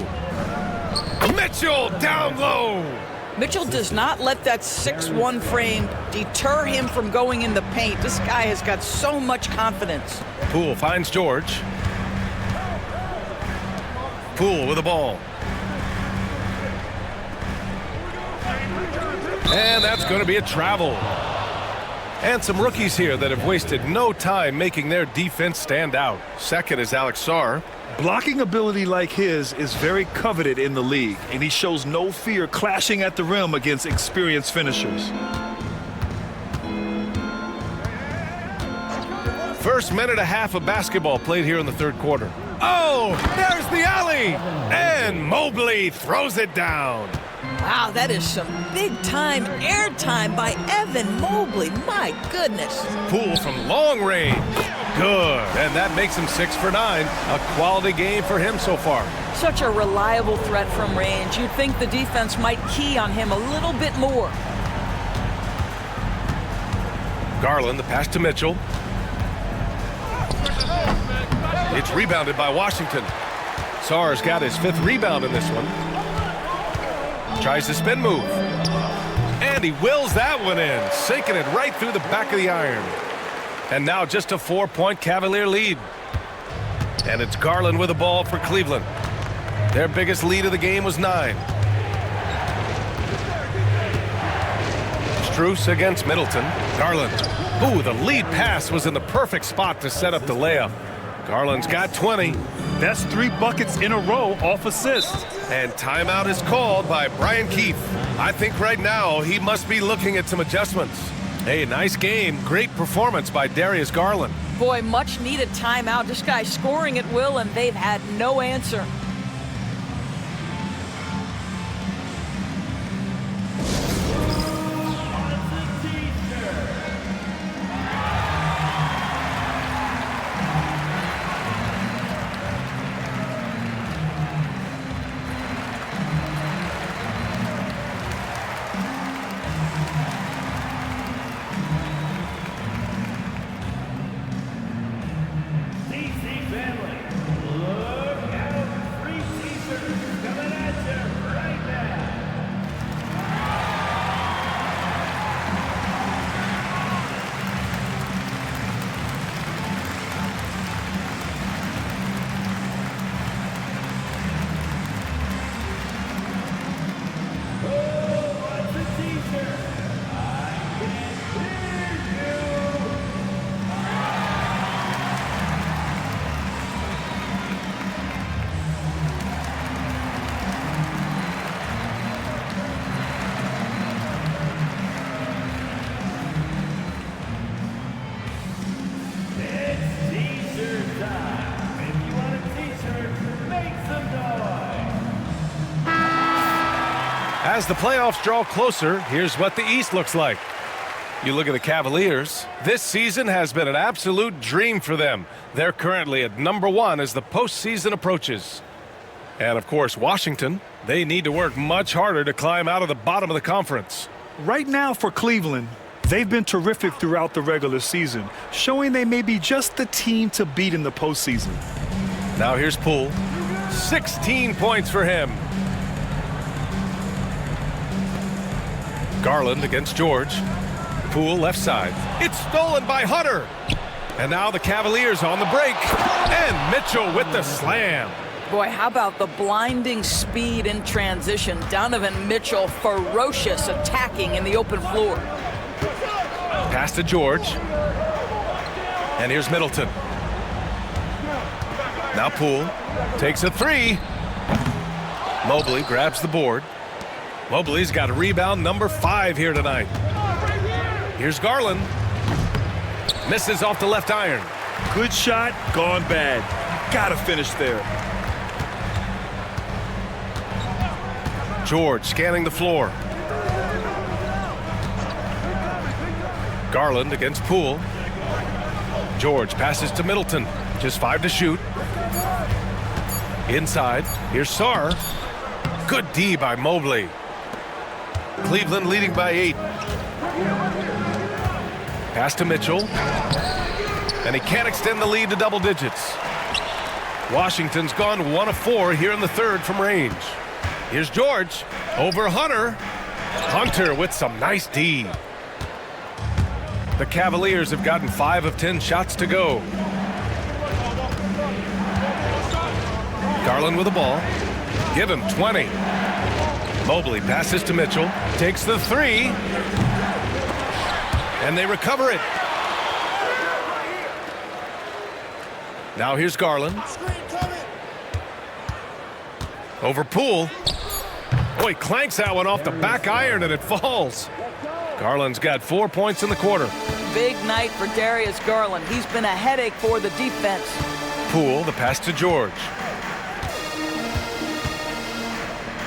Mitchell down low. Mitchell does not let that 6'1" frame deter him from going in the paint. This guy has got so much confidence. Poole finds George. Poole with the ball. And that's going to be a travel. And some rookies here that have wasted no time making their defense stand out. Second is Alex Sarr. Blocking ability like his is very coveted in the league, and he shows no fear clashing at the rim against experienced finishers. First minute and a half of basketball played here in the third quarter. Oh, there's the alley! And Mobley throws it down. Wow, that is some big-time airtime by Evan Mobley. My goodness. Poole from long range. Good. And that makes him 6 for 9. A quality game for him so far. Such a reliable threat from range. You'd think the defense might key on him a little bit more. Garland, the pass to Mitchell. It's rebounded by Washington. Sarr's got his 5th rebound in this one. Tries to spin move. And he wills that one in, sinking it right through the back of the iron. And now just a 4-point Cavalier lead. And it's Garland with the ball for Cleveland. Their biggest lead of the game was 9. Strus against Middleton. Garland. Ooh, the lead pass was in the perfect spot to set up the layup. Garland's got 20. That's 3 buckets in a row off assists. And timeout is called by Brian Keefe. I think right now he must be looking at some adjustments. Hey, nice game. Great performance by Darius Garland. Boy, much needed timeout. This guy's scoring at will, and they've had no answer. As the playoffs draw closer, here's what the East looks like. You look at the Cavaliers. This season has been an absolute dream for them. They're currently at number 1 as the postseason approaches. And of course, Washington, they need to work much harder to climb out of the bottom of the conference. Right now for Cleveland, they've been terrific throughout the regular season, showing they may be just the team to beat in the postseason. Now here's Poole. 16 points for him. Garland against George. Poole left side. It's stolen by Hunter. And now the Cavaliers on the break. And Mitchell with the slam. Boy, how about the blinding speed in transition? Donovan Mitchell ferocious attacking in the open floor. Pass to George. And here's Middleton. Now Poole takes a 3. Mobley grabs the board. Mobley's got a rebound number 5 here tonight. Here's Garland. Misses off the left iron. Good shot, gone bad. Gotta finish there. George scanning the floor. Garland against Poole. George passes to Middleton. Just 5 to shoot. Inside. Here's Sarr. Good D by Mobley. Cleveland leading by 8. Pass to Mitchell. And he can't extend the lead to double digits. Washington's gone 1 of 4 here in the third from range. Here's George over Hunter. Hunter with some nice D. The Cavaliers have gotten 5 of 10 shots to go. Garland with the ball. Give him 20. Mobley passes to Mitchell. Takes the 3. And they recover it. Now here's Garland. Over Poole. Oh, he clanks that one off the back iron and it falls. Garland's got 4 points in the quarter. Big night for Darius Garland. He's been a headache for the defense. Poole, the pass to George.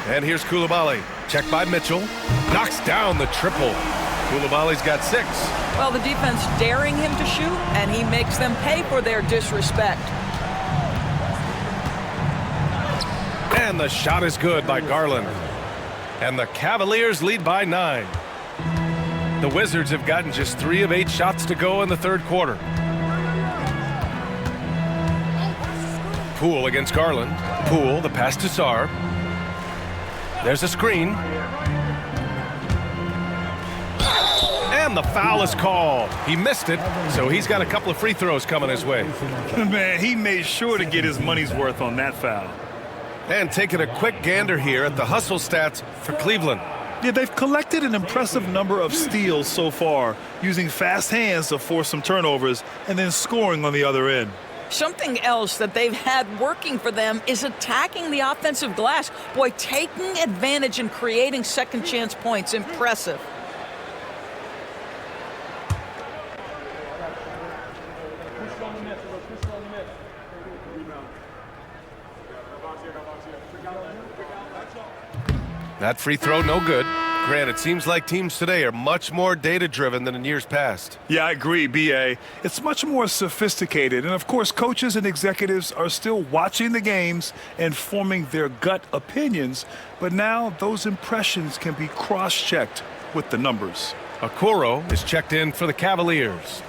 And here's Coulibaly. Checked by Mitchell. Knocks down the triple. Coulibaly's got 6. Well, the defense daring him to shoot, and he makes them pay for their disrespect. And the shot is good by Garland. And the Cavaliers lead by 9. The Wizards have gotten just 3 of 8 shots to go in the third quarter. Poole against Garland. Poole, the pass to Sarr. There's a screen. And the foul is called. He missed it, so he's got a couple of free throws coming his way. Man, he made sure to get his money's worth on that foul. And taking a quick gander here at the hustle stats for Cleveland. Yeah, they've collected an impressive number of steals so far, using fast hands to force some turnovers and then scoring on the other end. Something else that they've had working for them is attacking the offensive glass. Boy, taking advantage and creating second chance points. Impressive. That free throw, no good. Grant, it seems like teams today are much more data-driven than in years past. Yeah, I agree, B.A. It's much more sophisticated. And, of course, coaches and executives are still watching the games and forming their gut opinions. But now those impressions can be cross-checked with the numbers. Okoro is checked in for the Cavaliers.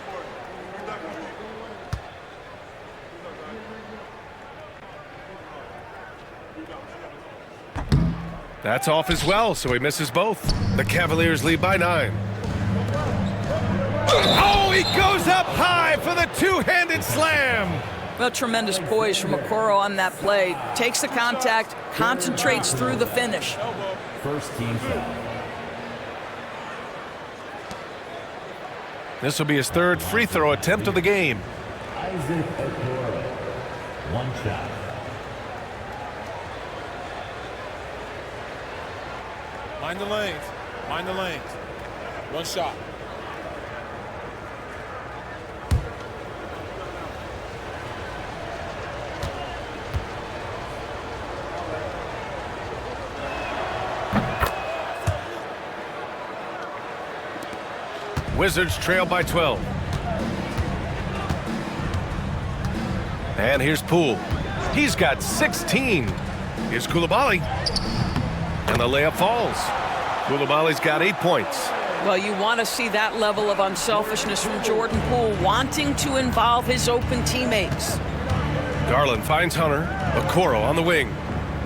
That's off as well, so he misses both. The Cavaliers lead by 9. Oh, he goes up high for the two-handed slam. Well, tremendous poise from Okoro on that play. Takes the contact, concentrates through the finish. First team foul. This will be his 3rd free throw attempt of the game. Isaac Okoro. One shot. Mind the lanes. Mind the lanes. One shot. Wizards trail by 12. And here's Poole. He's got 16. Here's Coulibaly. And the layup falls. Coulibaly's got 8 points. Well, you want to see that level of unselfishness from Jordan Poole, wanting to involve his open teammates. Garland finds Hunter. Okoro on the wing.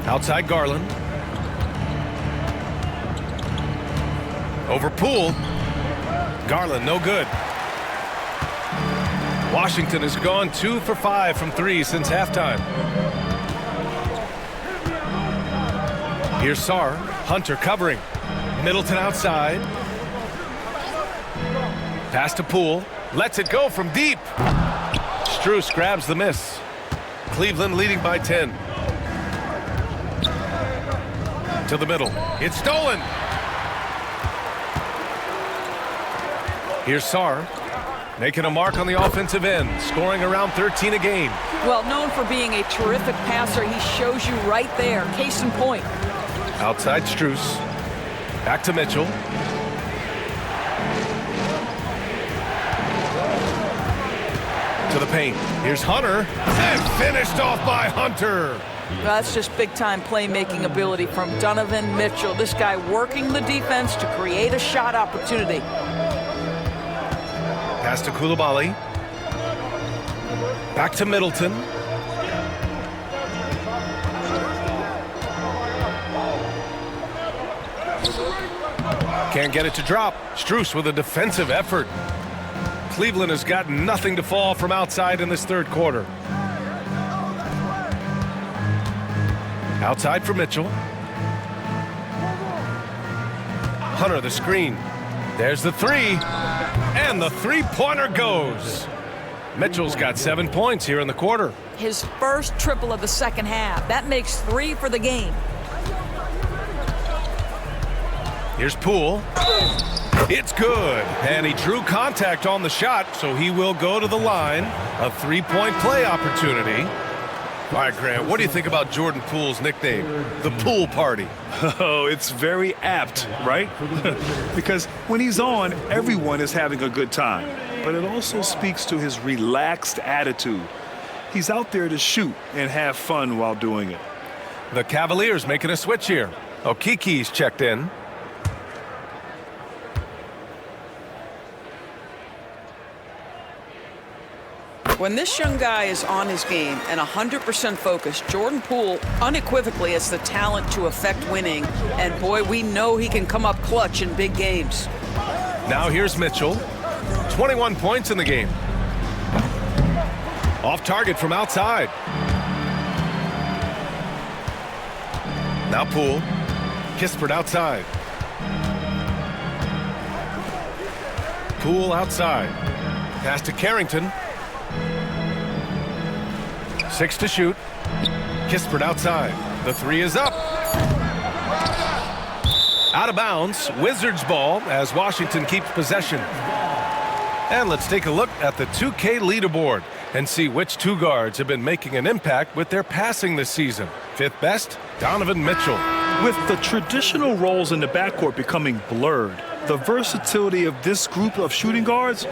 Outside Garland. Over Poole. Garland, no good. Washington has gone 2 for 5 from 3 since halftime. Here's Sarr. Hunter covering. Middleton outside. Pass to Poole. Lets it go from deep. Strus grabs the miss. Cleveland leading by 10. To the middle. It's stolen. Here's Sarr. Making a mark on the offensive end. Scoring around 13 a game. Well, known for being a terrific passer, he shows you right there. Case in point. Outside Strus. Back to Mitchell. To the paint. Here's Hunter. And finished off by Hunter. Well, that's just big-time playmaking ability from Donovan Mitchell. This guy working the defense to create a shot opportunity. Pass to Coulibaly. Back to Middleton. Can't get it to drop. Strus with a defensive effort. Cleveland has got nothing to fall from outside in this third quarter. Outside for Mitchell. Hunter the screen. There's the 3. And the three-pointer goes. Mitchell's got 7 points here in the quarter. His first triple of the second half. That makes 3 for the game. Here's Poole. It's good. And he drew contact on the shot, so he will go to the line. A three-point play opportunity. All right, Grant, what do you think about Jordan Poole's nickname, the Pool Party? Oh, it's very apt, right? Because when he's on, everyone is having a good time. But it also speaks to his relaxed attitude. He's out there to shoot and have fun while doing it. The Cavaliers making a switch here. Okiki's checked in. When this young guy is on his game and 100% focused, Jordan Poole unequivocally has the talent to affect winning. And boy, we know he can come up clutch in big games. Now here's Mitchell. 21 points in the game. Off target from outside. Now Poole. Kispert outside. Poole outside. Pass to Carrington. 6 to shoot. Kispert outside. The three is up. Out of bounds. Wizards ball as Washington keeps possession. And let's take a look at the 2K leaderboard and see which two guards have been making an impact with their passing this season. Fifth best, Donovan Mitchell. With the traditional roles in the backcourt becoming blurred, the versatility of this group of shooting guards,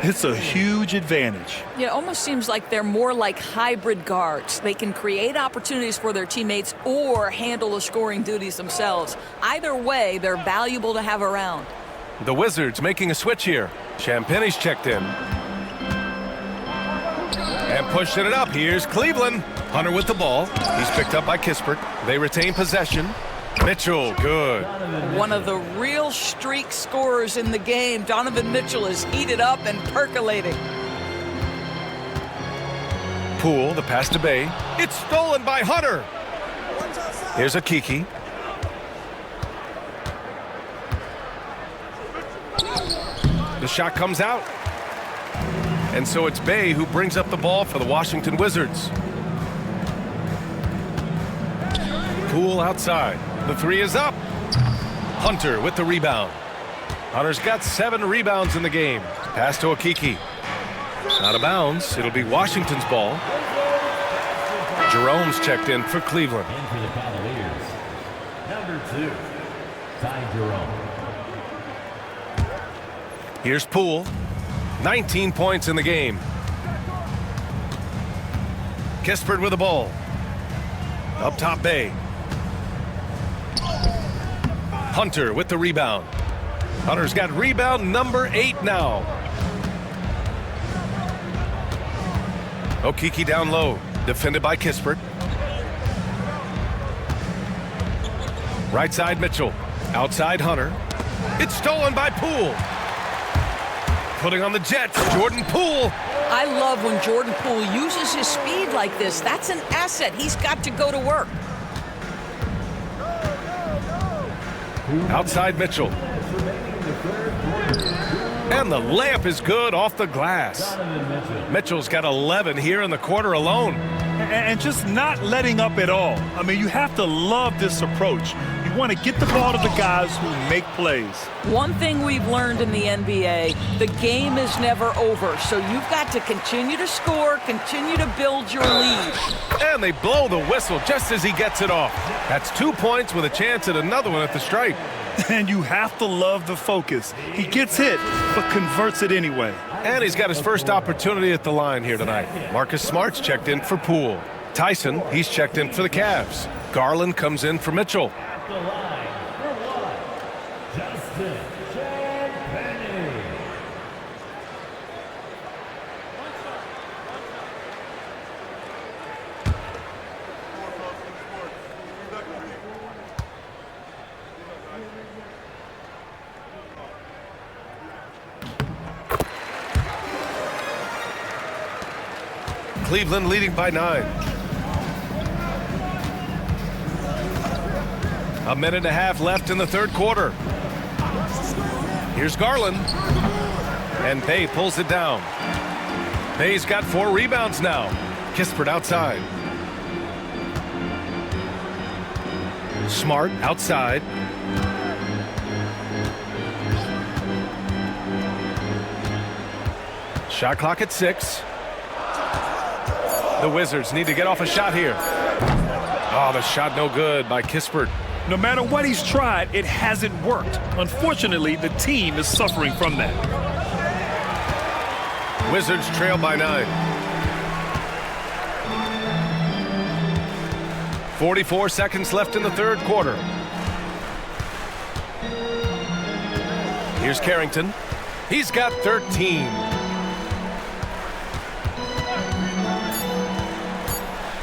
it's a huge advantage. Yeah, it almost seems like they're more like hybrid guards. They can create opportunities for their teammates or handle the scoring duties themselves. Either way, they're valuable to have around. The Wizards making a switch here. Champagne's checked in. And pushing it up. Here's Cleveland. Hunter with the ball. He's picked up by Kispert. They retain possession. Mitchell, good. One of the real streak scorers in the game. Donovan Mitchell is heated up and percolating. Poole, the pass to Bay. It's stolen by Hunter. Here's Okiki. The shot comes out. And so it's Bay who brings up the ball for the Washington Wizards. Poole outside. The three is up. Hunter with the rebound. Hunter's got 7 rebounds in the game. Pass to Okiki. Out of bounds. It'll be Washington's ball. Jerome's checked in for Cleveland. In for the Cavaliers, number 2, Ty Jerome. Here's Poole. 19 points in the game. Kispert with the ball. Up top, Bay. Hunter with the rebound. Hunter's got rebound number 8 now. Okiki down low. Defended by Kispert. Right side, Mitchell. Outside, Hunter. It's stolen by Poole. Putting on the Jets, Jordan Poole. I love when Jordan Poole uses his speed like this. That's an asset. He's got to go to work. Outside Mitchell. And the layup is good off the glass. Mitchell's got 11 here in the quarter alone. And just not letting up at all. I mean, you have to love this approach. You want to get the ball to the guys who make plays. One thing we've learned in the NBA, the game is never over. So you've got to continue to score, continue to build your lead. And they blow the whistle just as he gets it off. That's 2 points with a chance at another one at the stripe. And you have to love the focus. He gets hit, but converts it anyway. And he's got his first opportunity at the line here tonight. Marcus Smart's checked in for Poole. Tyson, he's checked in for the Cavs. Garland comes in for Mitchell. At the line for one, Justin Champagnie. Cleveland leading by 9. A minute and a half left in the third quarter. Here's Garland. And Bay pulls it down. Bay's got 4 rebounds now. Kispert outside. Smart outside. Shot clock at 6. The Wizards need to get off a shot here. Oh, the shot no good by Kispert. No matter what he's tried, it hasn't worked. Unfortunately, the team is suffering from that. Wizards trail by 9. 44 seconds left in the third quarter. Here's Carrington. He's got 13.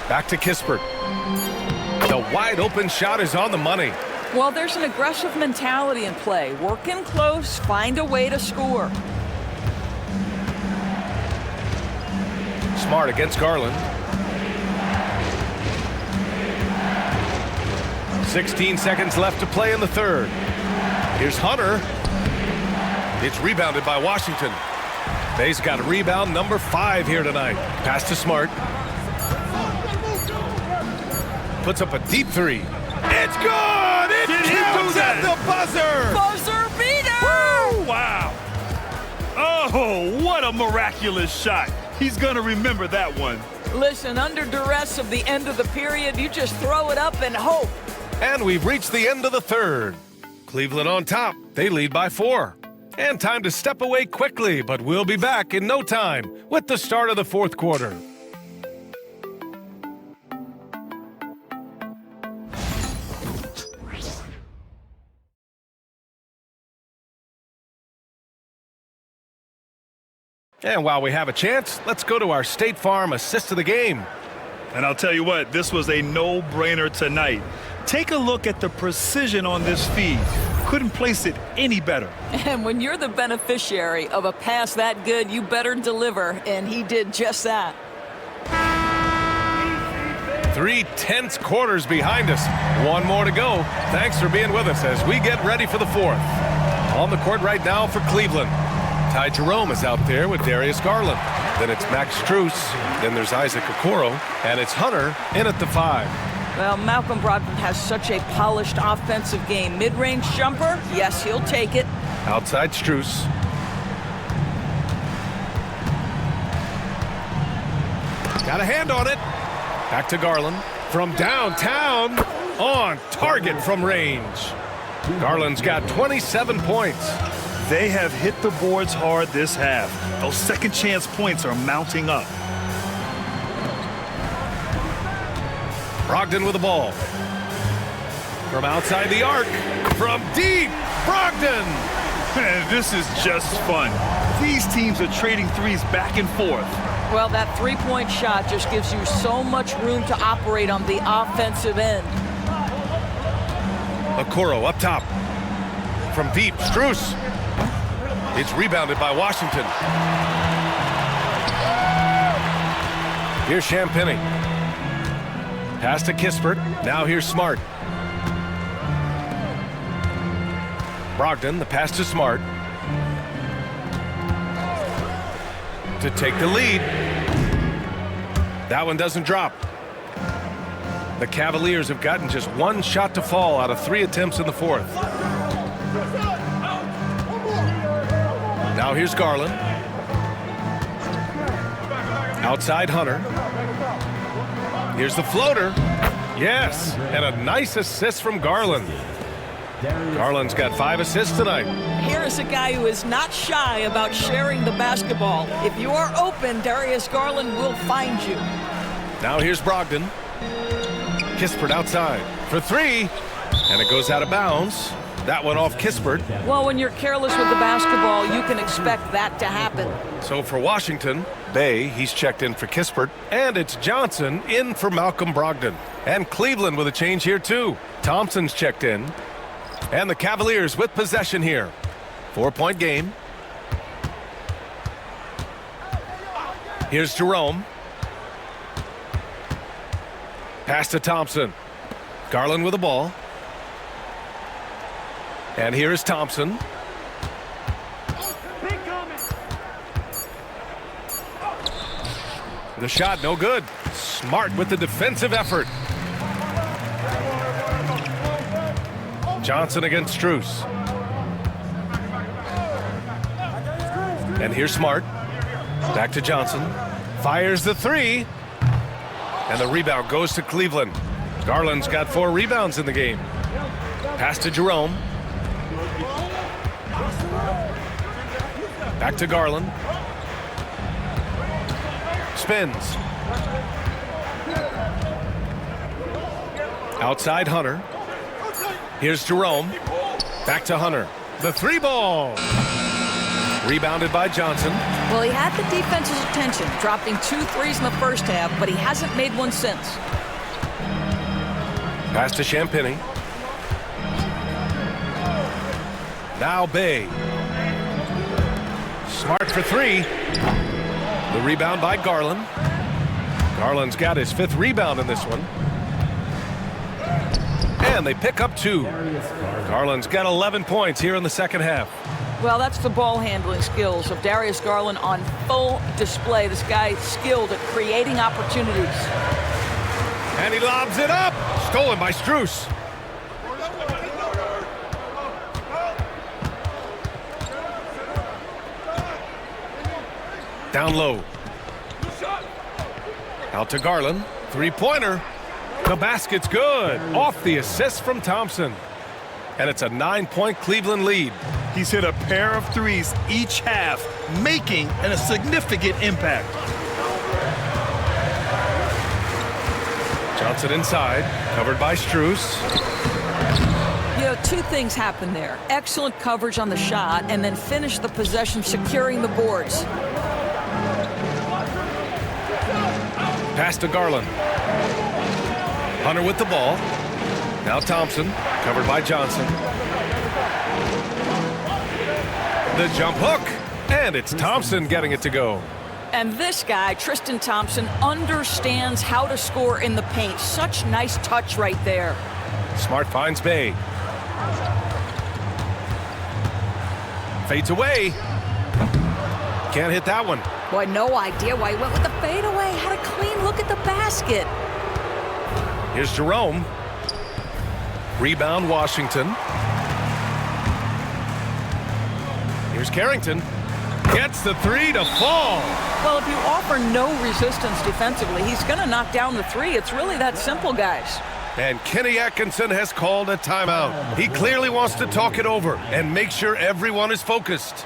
Back to Kispert. The wide open shot is on the money. Well, there's an aggressive mentality in play. Work in close, find a way to score. Smart against Garland. 16 seconds left to play in the third. Here's Hunter. It's rebounded by Washington. Bay's got a rebound number 5 here tonight. Pass to Smart. Puts up a deep 3. It's good! It counts at the buzzer! Buzzer beater! Woo! Wow. Oh, what a miraculous shot. He's going to remember that one. Listen, under duress of the end of the period, you just throw it up and hope. And we've reached the end of the third. Cleveland on top. They lead by 4. And time to step away quickly, but we'll be back in no time with the start of the fourth quarter. And while we have a chance, let's go to our State Farm assist of the game. And I'll tell you what, this was a no-brainer tonight. Take a look at the precision on this feed. Couldn't place it any better. And when you're the beneficiary of a pass that good, you better deliver, and he did just that. 3 tense quarters behind us. 1 more to go. Thanks for being with us as we get ready for the fourth. On the court right now for Cleveland. Ty Jerome is out there with Darius Garland. Then it's Max Strus. Then there's Isaac Okoro. And it's Hunter in at the 5. Well, Malcolm Brogdon has such a polished offensive game. Mid-range jumper, yes, he'll take it. Outside Strus. Got a hand on it. Back to Garland. From downtown. On target from range. Garland's got 27 points. They have hit the boards hard this half. Those second chance points are mounting up. Brogdon with the ball. From outside the arc. From deep. Brogdon. Man, this is just fun. These teams are trading threes back and forth. Well, that three-point shot just gives you so much room to operate on the offensive end. Okoro up top. From deep. Strus. It's rebounded by Washington. Here's Champagnie. Pass to Kispert. Now here's Smart. Brogdon, the pass to Smart. To take the lead. That one doesn't drop. The Cavaliers have gotten just 1 shot to fall out of 3 attempts in the fourth. Now here's Garland. Outside Hunter. Here's the floater. Yes, and a nice assist from Garland. Garland's got 5 assists tonight. Here is a guy who is not shy about sharing the basketball. If you are open, Darius Garland will find you. Now here's Brogdon. Kispert outside for 3, and it goes out of bounds. That one off Kispert. Well, when you're careless with the basketball, you can expect that to happen. So for Washington, Bay, he's checked in for Kispert, and it's Johnson in for Malcolm Brogdon. And Cleveland with a change here too. Thompson's checked in. And the Cavaliers with possession here. 4-point game. Here's Jerome. Pass to Thompson. Garland with the ball. And here is Thompson. The shot, no good. Smart with the defensive effort. Johnson against Strus. And here's Smart. Back to Johnson. Fires the three. And the rebound goes to Cleveland. Garland's got 4 rebounds in the game. Pass to Jerome. Back to Garland. Spins. Outside Hunter. Here's Jerome. Back to Hunter. The 3-ball. Rebounded by Johnson. Well, he had the defense's attention, dropping 2 threes in the first half, but he hasn't made one since. Pass to Champagny. Now Bay. Smart for 3. The rebound by Garland. Garland's got his 5th rebound in this one. And they pick up 2. Garland's got 11 points here in the second half. Well, that's the ball handling skills of Darius Garland on full display. This guy's skilled at creating opportunities. And he lobs it up. Stolen by Strus. Down low. Out to Garland. 3-pointer. The basket's good. Off the assist from Thompson. And it's a 9-point Cleveland lead. He's hit a pair of threes each half, making a significant impact. Johnson inside, covered by Strus. You know, 2 things happen there. Excellent coverage on the shot, and then finish the possession securing the boards. Pass to Garland. Hunter with the ball. Now Thompson, covered by Johnson. The jump hook, and it's Thompson getting it to go. And this guy, Tristan Thompson, understands how to score in the paint. Such nice touch right there. Smart finds Bay. Fades away. Can't hit that one. Boy, no idea why he went with the fadeaway. Had a clean look at the basket. Here's Jerome. Rebound, Washington. Here's Carrington. Gets the 3 to fall. Well, if you offer no resistance defensively, he's going to knock down the 3. It's really that simple, guys. And Kenny Atkinson has called a timeout. He clearly wants to talk it over and make sure everyone is focused.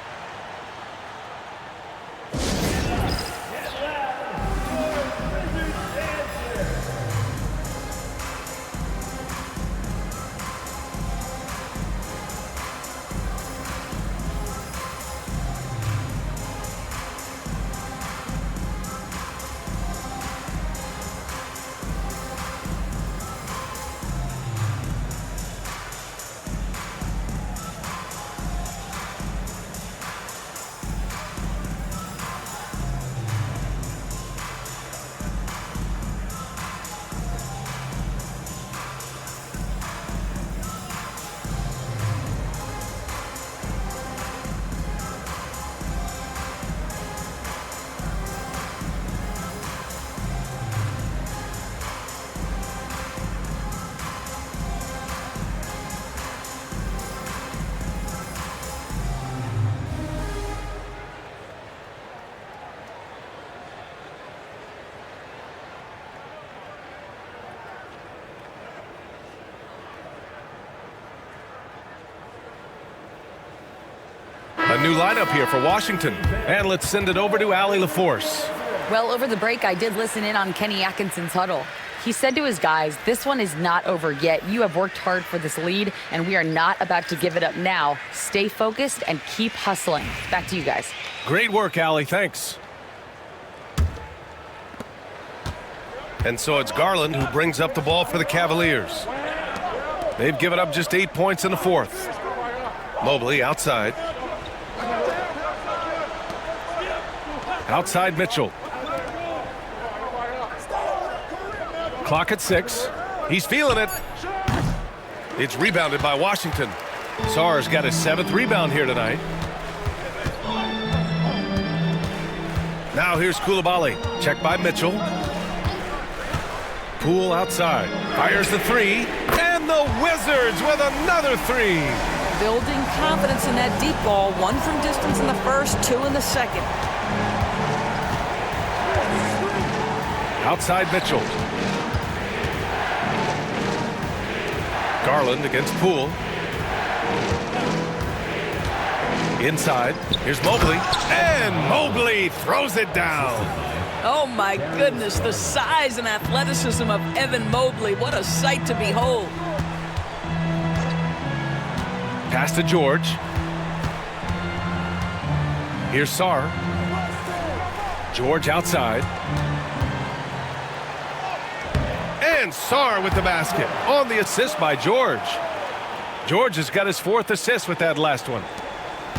A new lineup here for Washington. And let's send it over to Allie LaForce. Well, over the break, I did listen in on Kenny Atkinson's huddle. He said to his guys, this one is not over yet. You have worked hard for this lead, and we are not about to give it up now. Stay focused and keep hustling. Back to you guys. Great work, Allie. Thanks. And so it's Garland who brings up the ball for the Cavaliers. They've given up just 8 points in the fourth. Mobley outside. Outside Mitchell. Clock at 6. He's feeling it. It's rebounded by Washington. Sarr's got his 7th rebound here tonight. Now here's Koulibaly. Checked by Mitchell. Poole outside. Fires the three. And the Wizards with another three. Building confidence in that deep ball. One from distance in the first, two in the second. Outside Mitchell. Garland against Poole. Inside. Here's Mobley. And Mobley throws it down. Oh, my goodness. The size and athleticism of Evan Mobley. What a sight to behold. Pass to George. Here's Sarr. George outside. And Sarr with the basket on the assist by George. George has got his 4th assist with that last one.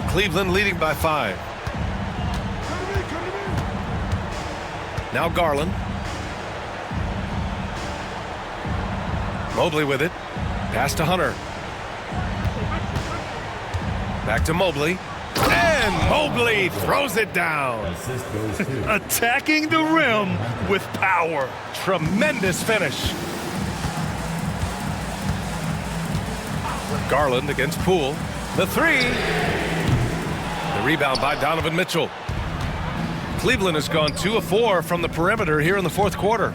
Cleveland leading by 5. Now Garland. Mobley with it. Pass to Hunter. Back to Mobley. And Mobley throws it down. Attacking the rim with power. Tremendous finish. Garland against Poole. The three. The rebound by Donovan Mitchell. Cleveland has gone 2 of 4 from the perimeter here in the 4th quarter.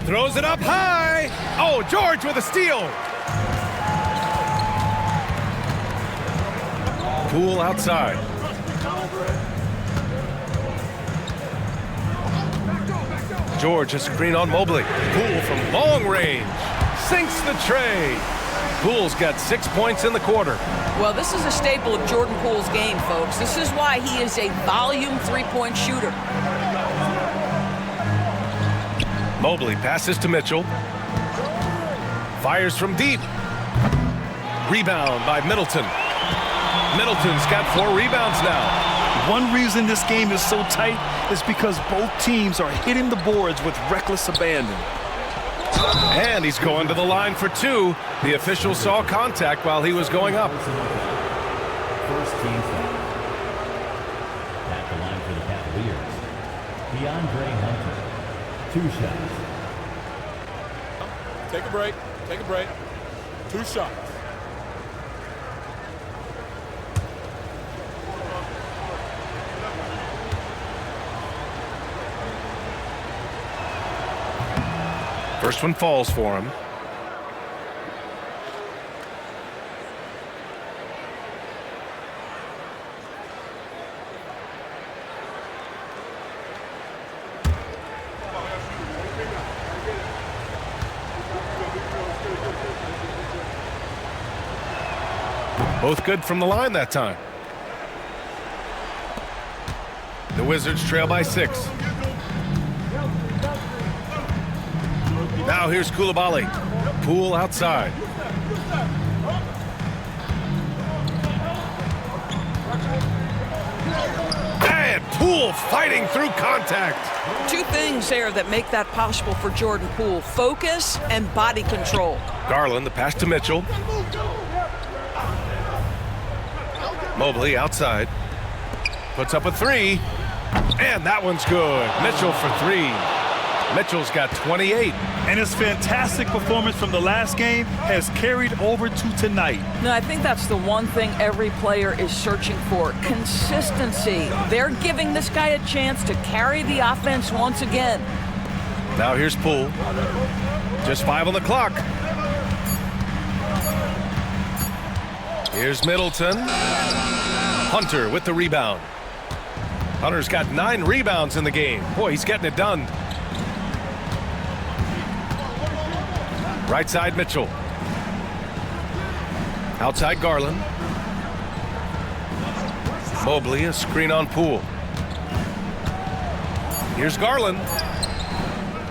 Throws it up high. Oh, George with a steal. Poole outside. George a screen on Mobley. Poole from long range. Sinks the tray. Poole's got 6 points in the quarter. Well, this is a staple of Jordan Poole's game, folks. This is why he is a volume three-point shooter. Mobley passes to Mitchell. Fires from deep. Rebound by Middleton. Middleton's got 4 rebounds now. One reason this game is so tight is because both teams are hitting the boards with reckless abandon. And he's going to the line for 2. The official saw contact while he was going up. First team foul. At the line for the Cavaliers, DeAndre Hunter. 2 shots. Take a break. Take a break. 2 shots. First one falls for him. Both good from the line that time. The Wizards trail by 6. Now here's Koulibaly. Poole outside. And Poole fighting through contact. 2 things there that make that possible for Jordan Poole: focus and body control. Garland, the pass to Mitchell. Mobley outside. Puts up a 3. And that one's good. Mitchell for 3. Mitchell's got 28. And his fantastic performance from the last game has carried over to tonight. No, I think that's the one thing every player is searching for: consistency. They're giving this guy a chance to carry the offense once again. Now here's Poole. Just 5 on the clock. Here's Middleton. Hunter with the rebound. Hunter's got 9 rebounds in the game. Boy, he's getting it done. Right side Mitchell. Outside Garland. Mobley, a screen on Poole. Here's Garland.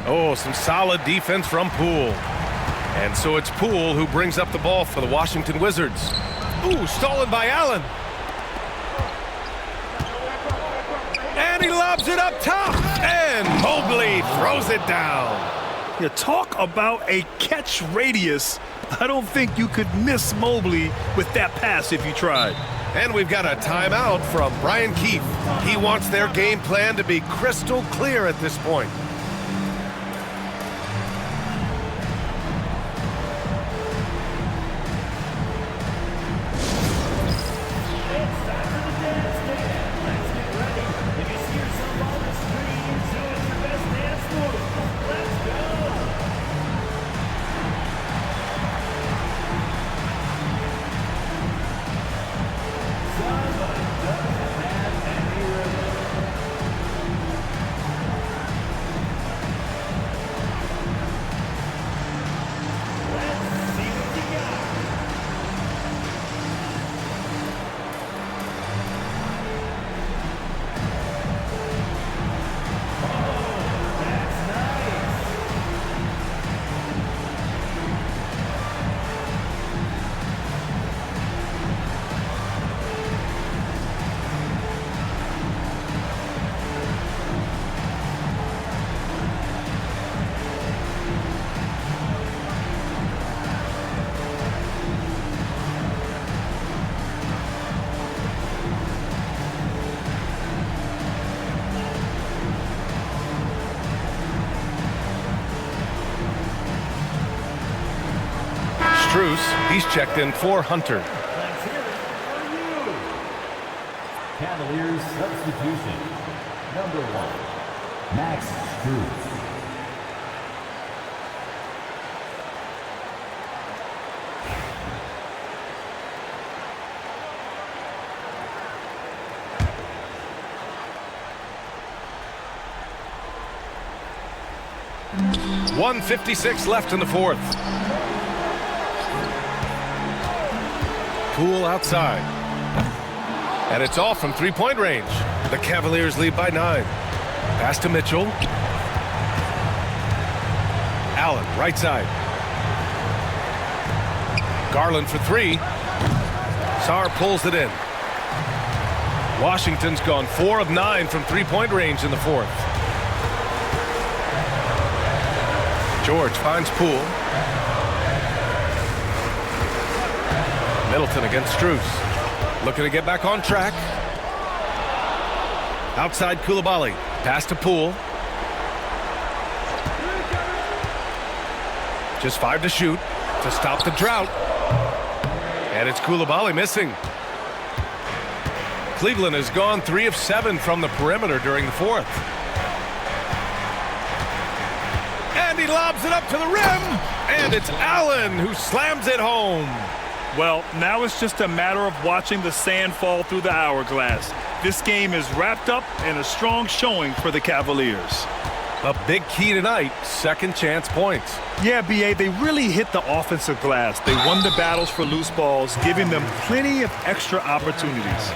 Oh, some solid defense from Poole. And so it's Poole who brings up the ball for the Washington Wizards. Ooh, stolen by Allen. And he lobs it up top. And Mobley throws it down. You talk about a catch radius. I don't think you could miss Mobley with that pass if you tried. And we've got a timeout from Brian Keefe. He wants their game plan to be crystal clear at this point. He's checked in for Hunter. Let's hear it for you. Cavaliers substitution. Number 1, Max Strus. .156 left in the fourth. Poole outside. And it's off from three-point range. The Cavaliers lead by 9. Pass to Mitchell. Allen, right side. Garland for 3. Sarr pulls it in. Washington's gone 4 of 9 from three-point range in the fourth. George finds Poole. Middleton against Strus. Looking to get back on track. Outside Coulibaly. Pass to Poole. Just 5 to shoot to stop the drought. And it's Coulibaly missing. Cleveland has gone 3 of 7 from the perimeter during the fourth. And he lobs it up to the rim. And it's Allen who slams it home. Well, now it's just a matter of watching the sand fall through the hourglass. This game is wrapped up in a strong showing for the Cavaliers. A big key tonight, second chance points. Yeah, B.A., they really hit the offensive glass. They won the battles for loose balls, giving them plenty of extra opportunities.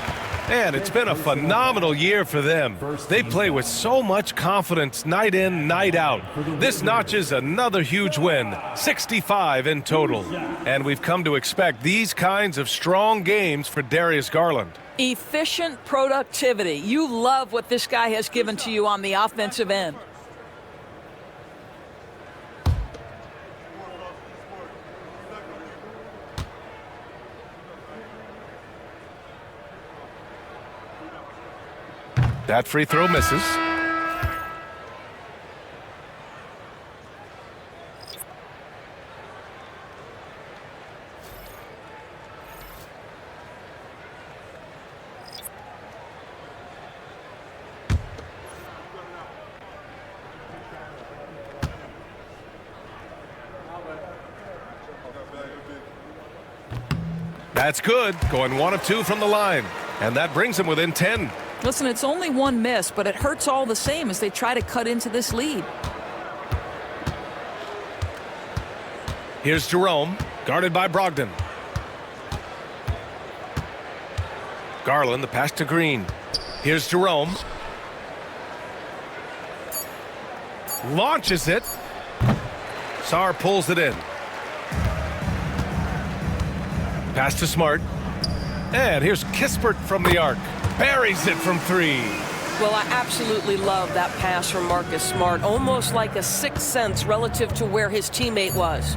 And it's been a phenomenal year for them. They play with so much confidence night in, night out. This notches another huge win, 65 in total. And we've come to expect these kinds of strong games for Darius Garland. Efficient productivity. You love what this guy has given to you on the offensive end. That free throw misses. That's good. Going 1 of 2 from the line. And that brings him within 10. Listen, it's only one miss, but it hurts all the same as they try to cut into this lead. Here's Jerome, guarded by Brogdon. Garland, the pass to Green. Here's Jerome. Launches it. Sarr pulls it in. Pass to Smart. And here's Kispert from the arc. Buries it from 3. Well, I absolutely love that pass from Marcus Smart. Almost like a sixth sense relative to where his teammate was.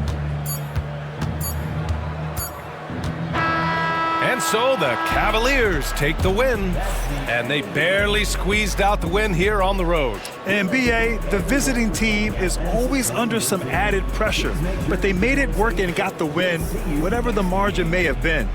And And so the Cavaliers take the win, and they barely squeezed out the win here on the road. And BA, the visiting team is always under some added pressure, but they made it work and got the win, whatever the margin may have been.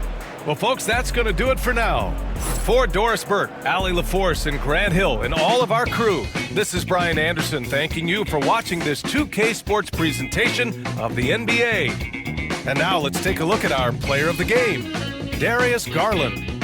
Well, folks, that's going to do it for now. For Doris Burke, Allie LaForce, and Grant Hill, and all of our crew, this is Brian Anderson thanking you for watching this 2K Sports presentation of the NBA. And now let's take a look at our player of the game, Darius Garland.